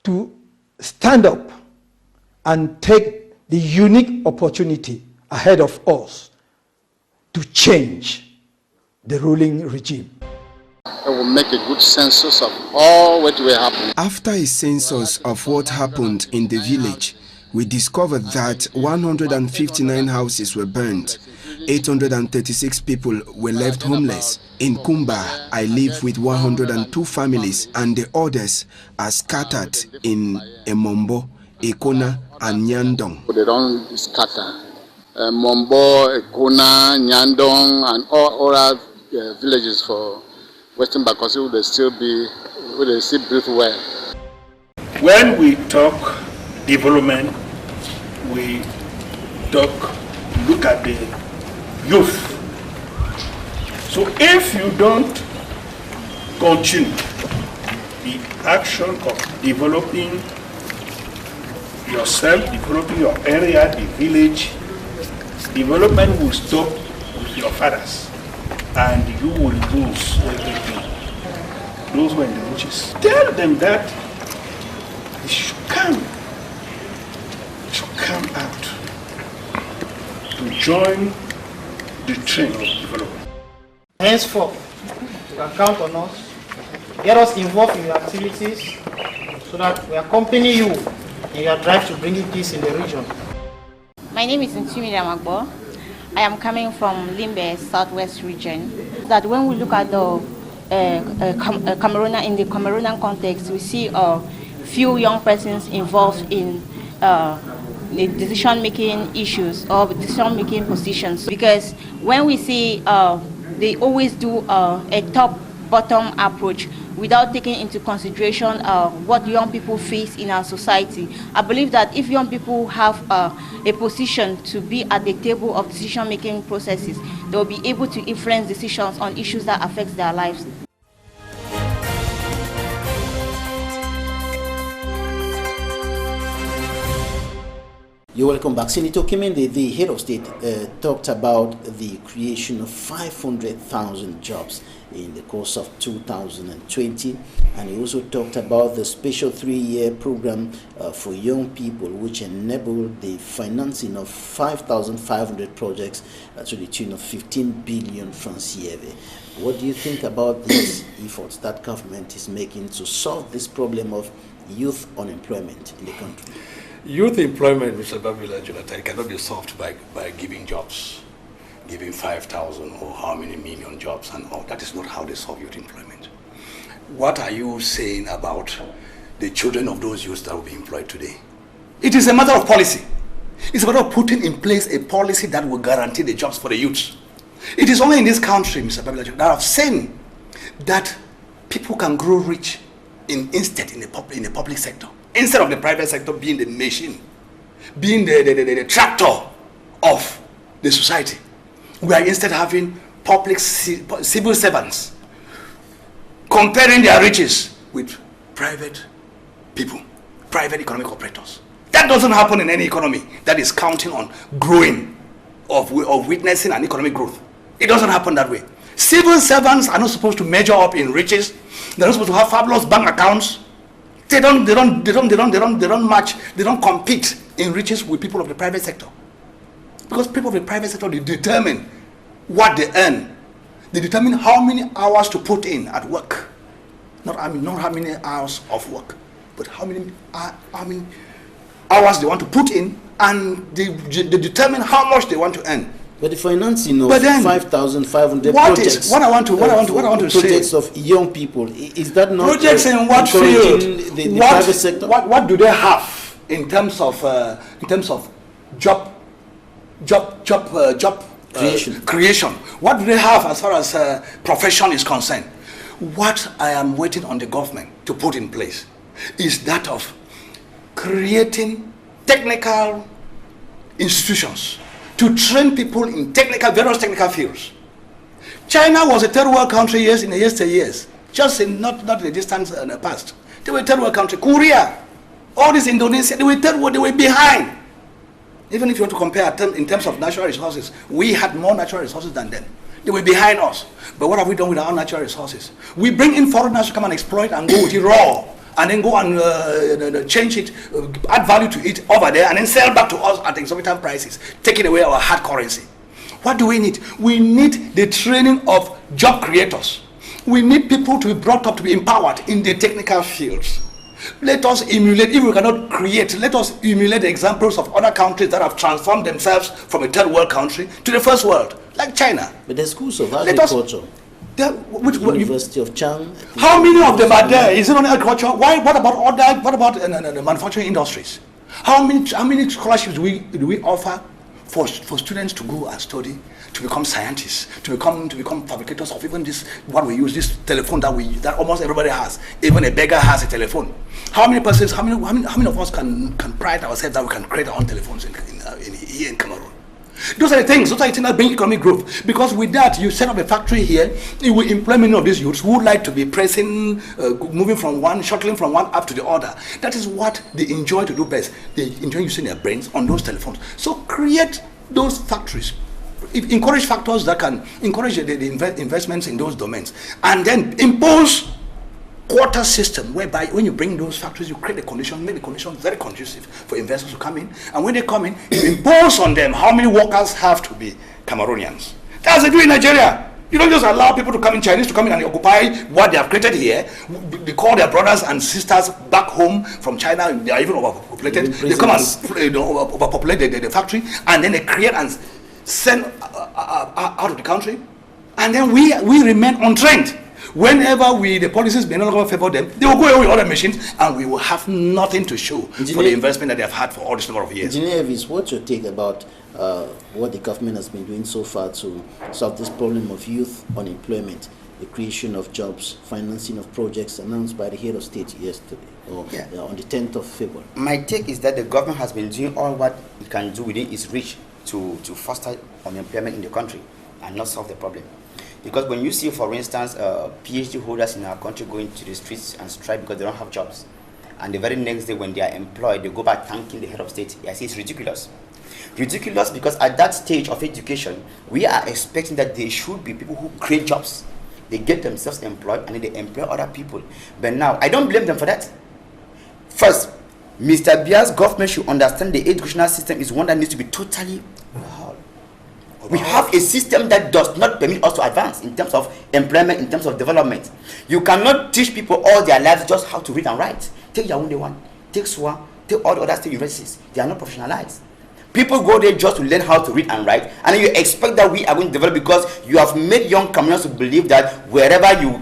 to stand up and take the unique opportunity ahead of us to change the ruling regime. We will make a good census of all what will happen. After a census of what happened in the village, we discovered that 159 houses were burnt, 836 people were left homeless. In Kumba, I live with 102 families and the others are scattered in Emombo, Ekona and Nyandong. They don't scatter. Mombo, Ekona, Nyandong and all other villages for Western Bakossi will they still breathe well. When we talk development, we look at the youth. So if you don't continue the action of developing yourself, developing your area, the village, development will stop with your fathers and you will lose everything. Those were in the riches. Tell them that they should come out to join the train of development. Henceforth, you can count on us. Get us involved in your activities so that we accompany you in your drive to bring peace in the region. My name is Ntumi Damagbo. I am coming from Limbe, Southwest region. That when we look at the Cameroon, in the Cameroonian context, we see few young persons involved in decision-making issues or decision-making positions. Because when we see they always do a top-bottom approach without taking into consideration what young people face in our society. I believe that if young people have a position to be at the table of decision-making processes, they will be able to influence decisions on issues that affect their lives. You're welcome back. Senator KEMENDE, the head of state, talked about the creation of 500,000 jobs in the course of 2020, and he also talked about the special 3-year program for young people, which enabled the financing of 5,500 projects to the tune of 15 billion francs CFA. What do you think about these efforts that government is making to solve this problem of youth unemployment in the country? Youth employment, Mr. Babila Jonathan, cannot be solved by giving jobs, giving 5,000 or how many million jobs and all. That is not how they solve youth employment. What are you saying about the children of those youths that will be employed today? It is a matter of policy. It's a matter of putting in place a policy that will guarantee the jobs for the youths. It is only in this country, Mr. Babila Jonathan, that I've seen that people can grow rich instead in the public sector. Instead of the private sector being the machine, being the tractor of the society, we are instead having public civil servants comparing their riches with private people, private economic operators. That doesn't happen in any economy that is counting on growing, of witnessing an economic growth. It doesn't happen that way. Civil servants are not supposed to measure up in riches. They're not supposed to have fabulous bank accounts. They don't match, they don't compete in riches with people of the private sector. Because people of the private sector, they determine what they earn. They determine how many hours to put in at work. Not how many hours of work, but how many hours they want to put in, and they determine how much they want to earn. But the financing of 5,500 projects, what I want to say, projects of young people, is that not projects in what field? The private sector? What do they have in terms of job job creation. What do they have as far as profession is concerned? What I am waiting on the government to put in place is that of creating technical institutions to train people in various technical fields. China was a third world country in the yesteryears, just in not the distant past. They were a third world country. Korea, all this Indonesia, they were third world, they were behind. Even if you want to compare in terms of natural resources, we had more natural resources than them. They were behind us. But what have we done with our natural resources? We bring in foreigners to come and exploit and go with it raw, and then go and change it, add value to it over there, and then sell back to us at exorbitant prices, taking away our hard currency. What do we need? We need the training of job creators. We need people to be brought up to be empowered in the technical fields. Let us emulate, if we cannot create, let us emulate the examples of other countries that have transformed themselves from a third world country to the first world, like China. But the schools of agriculture, University of Chang. How many of them are there? Is it only agriculture? Why? What about the manufacturing industries? How many scholarships do we offer for students to go and study, to become scientists, to become fabricators of even this, what we use, this telephone that almost everybody has. Even a beggar has a telephone. How many persons, how many of us can pride ourselves that we can create our own telephones here in Cameroon? Those are the things that bring economic growth. Because with that, you set up a factory here, it will employ many of these youths who would like to be pressing, shuttling from one app to the other. That is what they enjoy to do best. They enjoy using their brains on those telephones. So create those factories. Encourage factors that can encourage the investments in those domains. And then impose quota system whereby when you bring those factories, you create the condition, make the conditions very conducive for investors to come in. And when they come in, you impose on them how many workers have to be Cameroonians. That's what they do in Nigeria. You don't just allow people to come in, Chinese to come in and occupy what they have created here. They call their brothers and sisters back home from China. They are even overpopulated. They come and overpopulate the factory, and then they create and send out of the country. And then we remain untrained. Whenever the policies may no longer favor them, they will go away with other machines, and we will have nothing to show for the investment that they have had for all this number of years. Engineer Elvis, what's your take about what the government has been doing so far to solve this problem of youth unemployment, the creation of jobs, financing of projects announced by the head of state yesterday, on the 10th of February? My take is that the government has been doing all what it can do within its reach to foster unemployment in the country and not solve the problem. Because when you see, for instance, PhD holders in our country going to the streets and strike because they don't have jobs, and the very next day when they are employed, they go back thanking the head of state, I say it's ridiculous. Ridiculous because at that stage of education, we are expecting that there should be people who create jobs. They get themselves employed and then they employ other people. But now, I don't blame them for that. First, Mr. Bia's government should understand the educational system is one that needs to be totally overhauled. We have a system that does not permit us to advance in terms of employment, in terms of development. You cannot teach people all their lives just how to read and write. Take Yaoundé one, take SWA, take all the other state universities. They are not professionalized. People go there just to learn how to read and write, and then you expect that we are going to develop because you have made young Cameroonians to believe that whenever you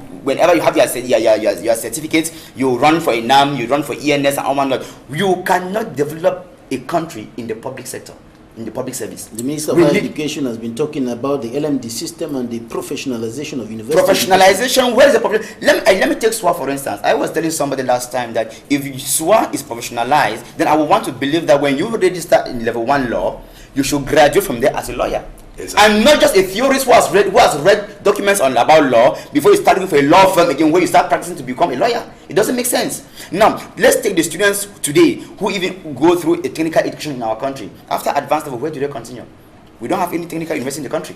have your certificates, you run for ENAM, you run for ENS and all that. You cannot develop a country in the public sector, in the public service. The Minister of Higher Education has been talking about the LMD system and the professionalization of universities. Professionalization, where is the problem? Let me take SWA for instance. I was telling somebody last time that if SWA is professionalized, then I would want to believe that when you register in level 1 law, you should graduate from there as a lawyer. Exactly. And not just a theorist who has read documents about law before you start looking for a law firm again where you start practicing to become a lawyer. It doesn't make sense. Now, let's take the students today who even go through a technical education in our country. After advanced level, where do they continue? We don't have any technical university in the country.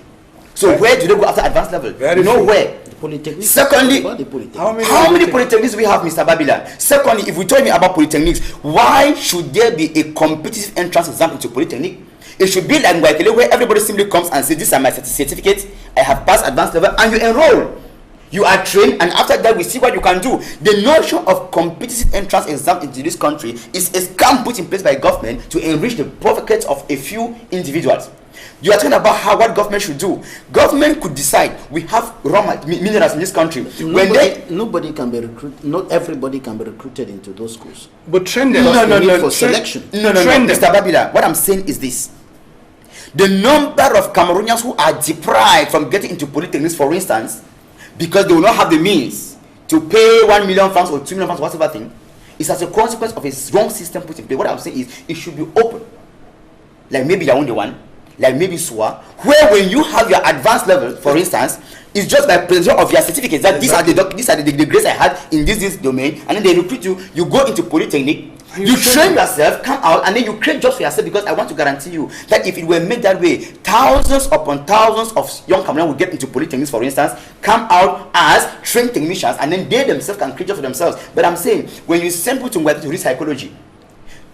So where do they go after advanced level? Nowhere. Secondly, how many polytechnics do we have, Mr. Babila? Secondly, if we talk about polytechnics, why should there be a competitive entrance exam into polytechnic? It should be like Ngwaikele, where everybody simply comes and says, these are my certificates, I have passed advanced level, and you enroll. You are trained, and after that we see what you can do. The notion of competitive entrance exam into this country is a scam put in place by government to enrich the pockets of a few individuals. You are talking about what government should do. Government could decide we have raw minerals in this country. Nobody can be recruited. Not everybody can be recruited into those schools. But train them. For selection. No, Mr. Babila. What I'm saying is this: The number of Cameroonians who are deprived from getting into polytechnics, for instance, because they will not have the means to pay 1 million francs or 2 million francs, whatever thing, is as a consequence of a wrong system put in place. What I'm saying is it should be open. Like maybe Yaoundé one, like maybe SUA, where when you have your advanced level, for instance, it's just by presentation of your certificates that these are the degrees I had in this domain, and then they recruit you. You go into polytechnic, you train yourself, come out, and then you create jobs for yourself. Because I want to guarantee you that if it were made that way, thousands upon thousands of young Cameroonians will get into polytechnics, for instance, come out as trained technicians, and then they themselves can create jobs for themselves. But I'm saying, when you send people to read psychology,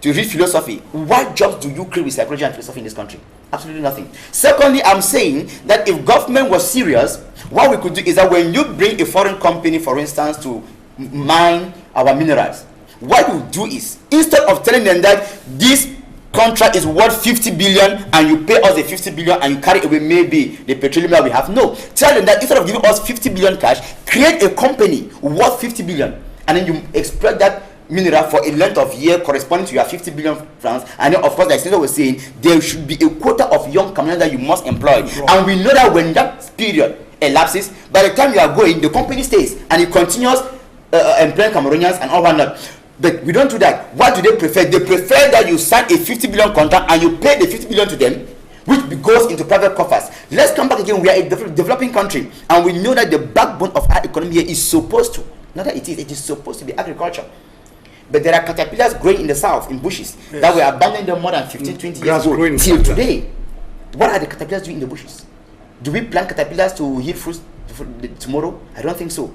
to read philosophy, what jobs do you create with psychology and philosophy in this country? Absolutely nothing. Secondly, I'm saying that if government was serious, what we could do is that when you bring a foreign company, for instance, to mine our minerals, what you do is, instead of telling them that this contract is worth 50 billion and you pay us the 50 billion and you carry away maybe the petroleum that we have, no, tell them that instead of giving us 50 billion cash, create a company worth 50 billion and then you exploit that mineral for a length of year corresponding to your 50 billion francs. And then, of course, like Senator was saying, there should be a quota of young Cameroonians that you must employ. And we know that when that period elapses, by the time you are going, the company stays and it continues employing Cameroonians and all whatnot. But we don't do that. What do they prefer? They prefer that you sign a 50 billion contract and you pay the 50 billion to them, which goes into private coffers. Let's come back again. We are a developing country, and we know that the backbone of our economy here is supposed to, not that it is supposed to be agriculture. But there are caterpillars growing in the south, in bushes, that were abandoned there more than 15, 20 years ago till today. What are the caterpillars doing in the bushes? Do we plant caterpillars to yield fruits tomorrow? I don't think so.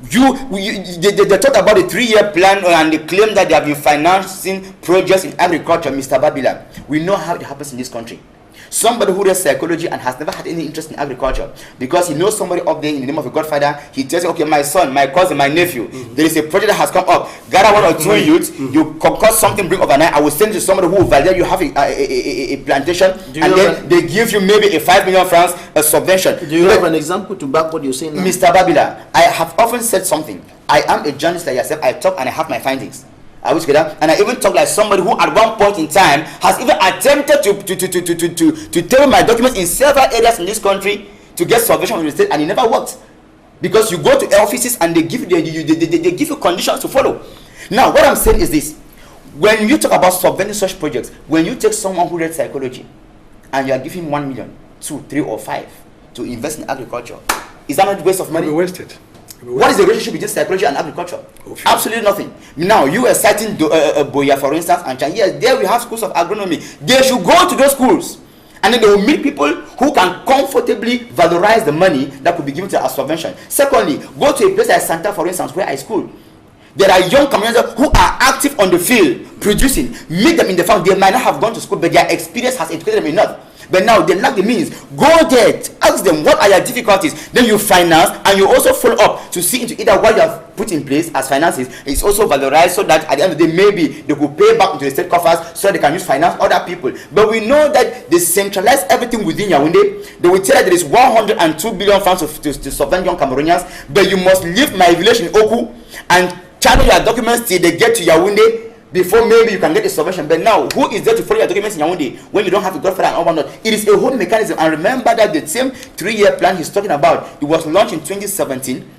They talk about a 3-year plan and they claim that they have been financing projects in agriculture. Mr. Babila, we know how it happens in this country. Somebody who does psychology and has never had any interest in agriculture, because he knows somebody up there in the name of a godfather, he tells you, okay, my son, my cousin, my nephew, there is a project that has come up. Gather 1 or 2 youths, you concoct something, bring overnight. I will send you to somebody who will validate you have a plantation, and then they give you maybe a 5 million francs subvention. Do you have an example to back what you're saying now? Mr. Babila, I have often said something. I am a journalist like yourself. I talk and I have my findings. I was together, and I even talk like somebody who at one point in time has even attempted to tell my documents in several areas in this country to get subvention from the state, and it never worked, because you go to offices and they give you conditions to follow. Now what I'm saying is this: when you talk about subventing such projects, when you take someone who read psychology and you are giving 1 million, 2, 3 or 5 to invest in agriculture, is that not waste of money? Wasted. What is the relationship between psychology and agriculture? Absolutely nothing. Now you are citing Boya, for instance, and Chan. Yes, there we have schools of agronomy. They should go to those schools, and then they will meet people who can comfortably valorize the money that could be given to as subvention. Secondly, go to a place like Santa, for instance, where I school. There are young Cameroonians who are active on the field, producing. Meet them in the farm. They might not have gone to school, but their experience has educated them enough. But now they lack the means. Go there, ask them what are your difficulties. Then you finance, and you also follow up to see into either what you have put in place as finances is also valorized, so that at the end of the day maybe they could pay back into the state coffers so they can use finance other people. But we know that they centralize everything within Yaoundé. They will tell you there is 102 billion francs to subvent young Cameroonians, but you must leave my village in Oku and channel your documents till they get to Yaoundé before maybe you can get a subvention. But now, who is there to follow your documents in Yaoundé when you don't have a godfather and all whatnot? It is a whole mechanism. And remember that the same 3-year plan he's talking about, it was launched in 2017,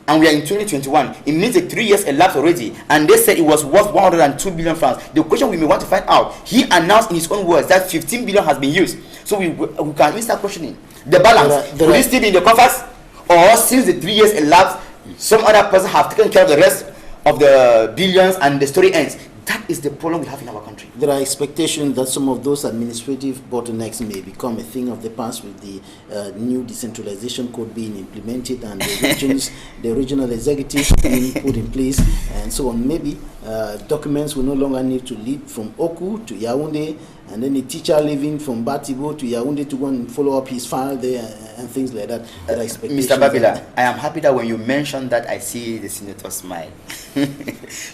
and we are in 2021. It means that 3 years elapsed already, and they said it was worth 102 billion francs. The question we may want to find out, he announced in his own words that 15 billion has been used. So we can start questioning the balance. Will it still be in the coffers, or since the 3 years elapsed, some other person have taken care of the rest of the billions and the story ends? That is the problem we have in our country. There are expectations that some of those administrative bottlenecks may become a thing of the past with the new decentralization code being implemented and the regional executives being put in place and so on. Maybe documents will no longer need to lead from Oku to Yaoundé, and then a teacher leaving from Batibo to Yaoundé to go and follow up his file there and things like that. There are expectations. Mr. Babila, I am happy that when you mention that, I see the senator smile.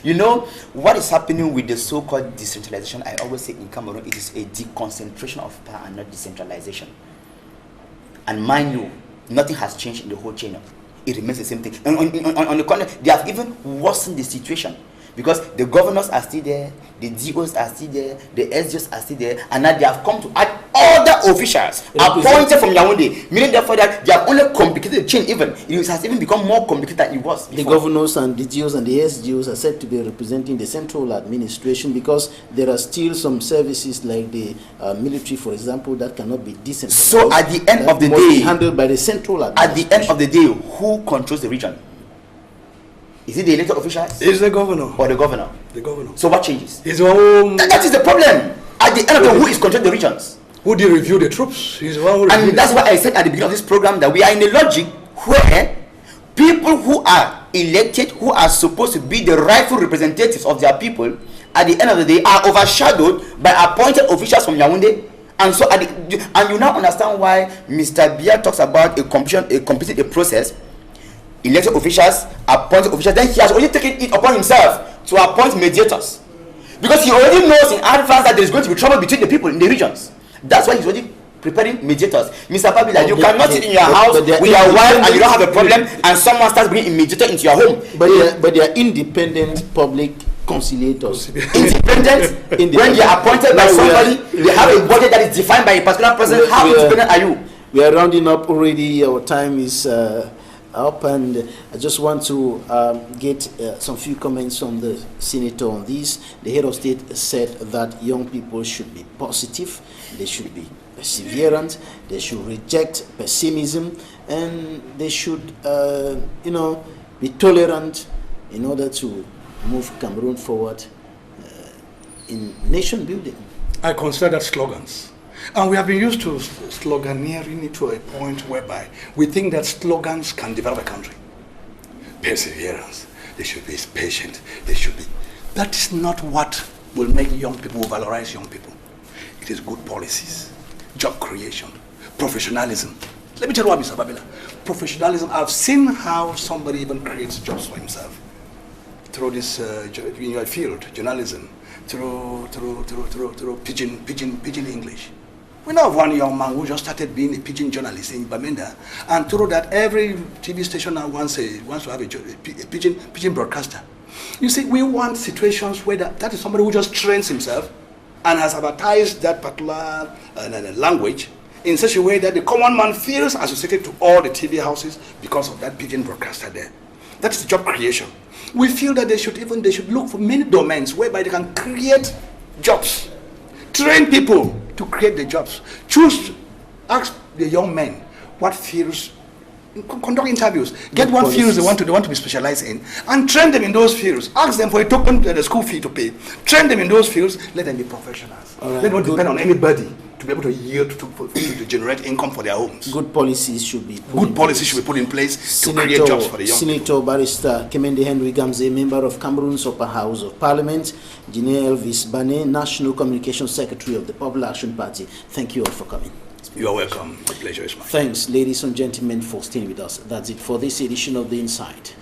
You know, what is happening with the so-called decentralization, I always say in Cameroon, it is a deconcentration of power and not decentralization. And mind you, nothing has changed in the whole chain. It remains the same thing. And on the contrary, they have even worsened the situation. Because the governors are still there, the DOs are still there, the SGs are still there, and now they have come to add other officials appointed from Yaoundé, meaning therefore that they have only complicated the chain even. It has even become more complicated than it was before. The governors and the DOs and the SGs are said to be representing the central administration because there are still some services like the military, for example, that cannot be decentralized. So at the end of the day, handled by the central administration. At the end of the day, who controls the region? Is it the elected officials? It's the governor. Or the governor? The governor. So what changes? His own... That is the problem. At the end of the day, who is controlling the regions? Who did review the troops? He's the one who and that's why I said at the beginning of this program that we are in a logic where people who are elected, who are supposed to be the rightful representatives of their people, at the end of the day are overshadowed by appointed officials from Yaoundé. And so, and you now understand why Mr. Bia talks about a completed process. Elected officials, appointed officials, then he has already taken it upon himself to appoint mediators. Because he already knows in advance that there is going to be trouble between the people in the regions. That's why he's already preparing mediators. Mr. Babila, you cannot sit in your house with your wife and you don't have a problem and someone starts bringing a mediator into your home. But they are independent public conciliators. Independent? When they are appointed by somebody, they have a budget that is defined by a particular person. How independent are you? We are rounding up already. Our time is up, and I just want to get some few comments from the senator on this. The head of state said that young people should be positive, they should be perseverant, they should reject pessimism, and they should be tolerant in order to move Cameroon forward in nation building. I consider that slogans. And we have been used to sloganeering it to a point whereby we think that slogans can develop a country. Perseverance, they should be patient, they should be. That is not what will make young people, will valorize young people. It is good policies, job creation, professionalism. Let me tell you what, Mr. Babila. Professionalism, I've seen how somebody even creates jobs for himself. Through this in your field, journalism, through pidgin English. We know of one young man who just started being a pidgin journalist in Bamenda, and through that every TV station now wants to have a pidgin broadcaster. You see, we want situations where that is somebody who just trains himself and has advertised that particular language in such a way that the common man feels associated to all the TV houses because of that pidgin broadcaster there. That's the job creation. We feel that they should look for many domains whereby they can create jobs, train people to create the jobs. Ask the young men what fields, conduct interviews, get what fields they want to be specialized in, and train them in those fields. Ask them for a token, the school fee to pay. Train them in those fields. Let them be professionals. Right. They don't depend on anybody to be able to yield to generate income for their homes. Good policies should be put in place to create jobs for the young people. Senator Barrister Kemende Henry Gamze, member of Cameroon's Upper House of Parliament, Engineer Elvis BANE, National Communications Secretary of the Popular Action Party. Thank you all for coming. You are welcome. The pleasure is mine. Thanks, ladies and gentlemen, for staying with us. That's it for this edition of The Insight.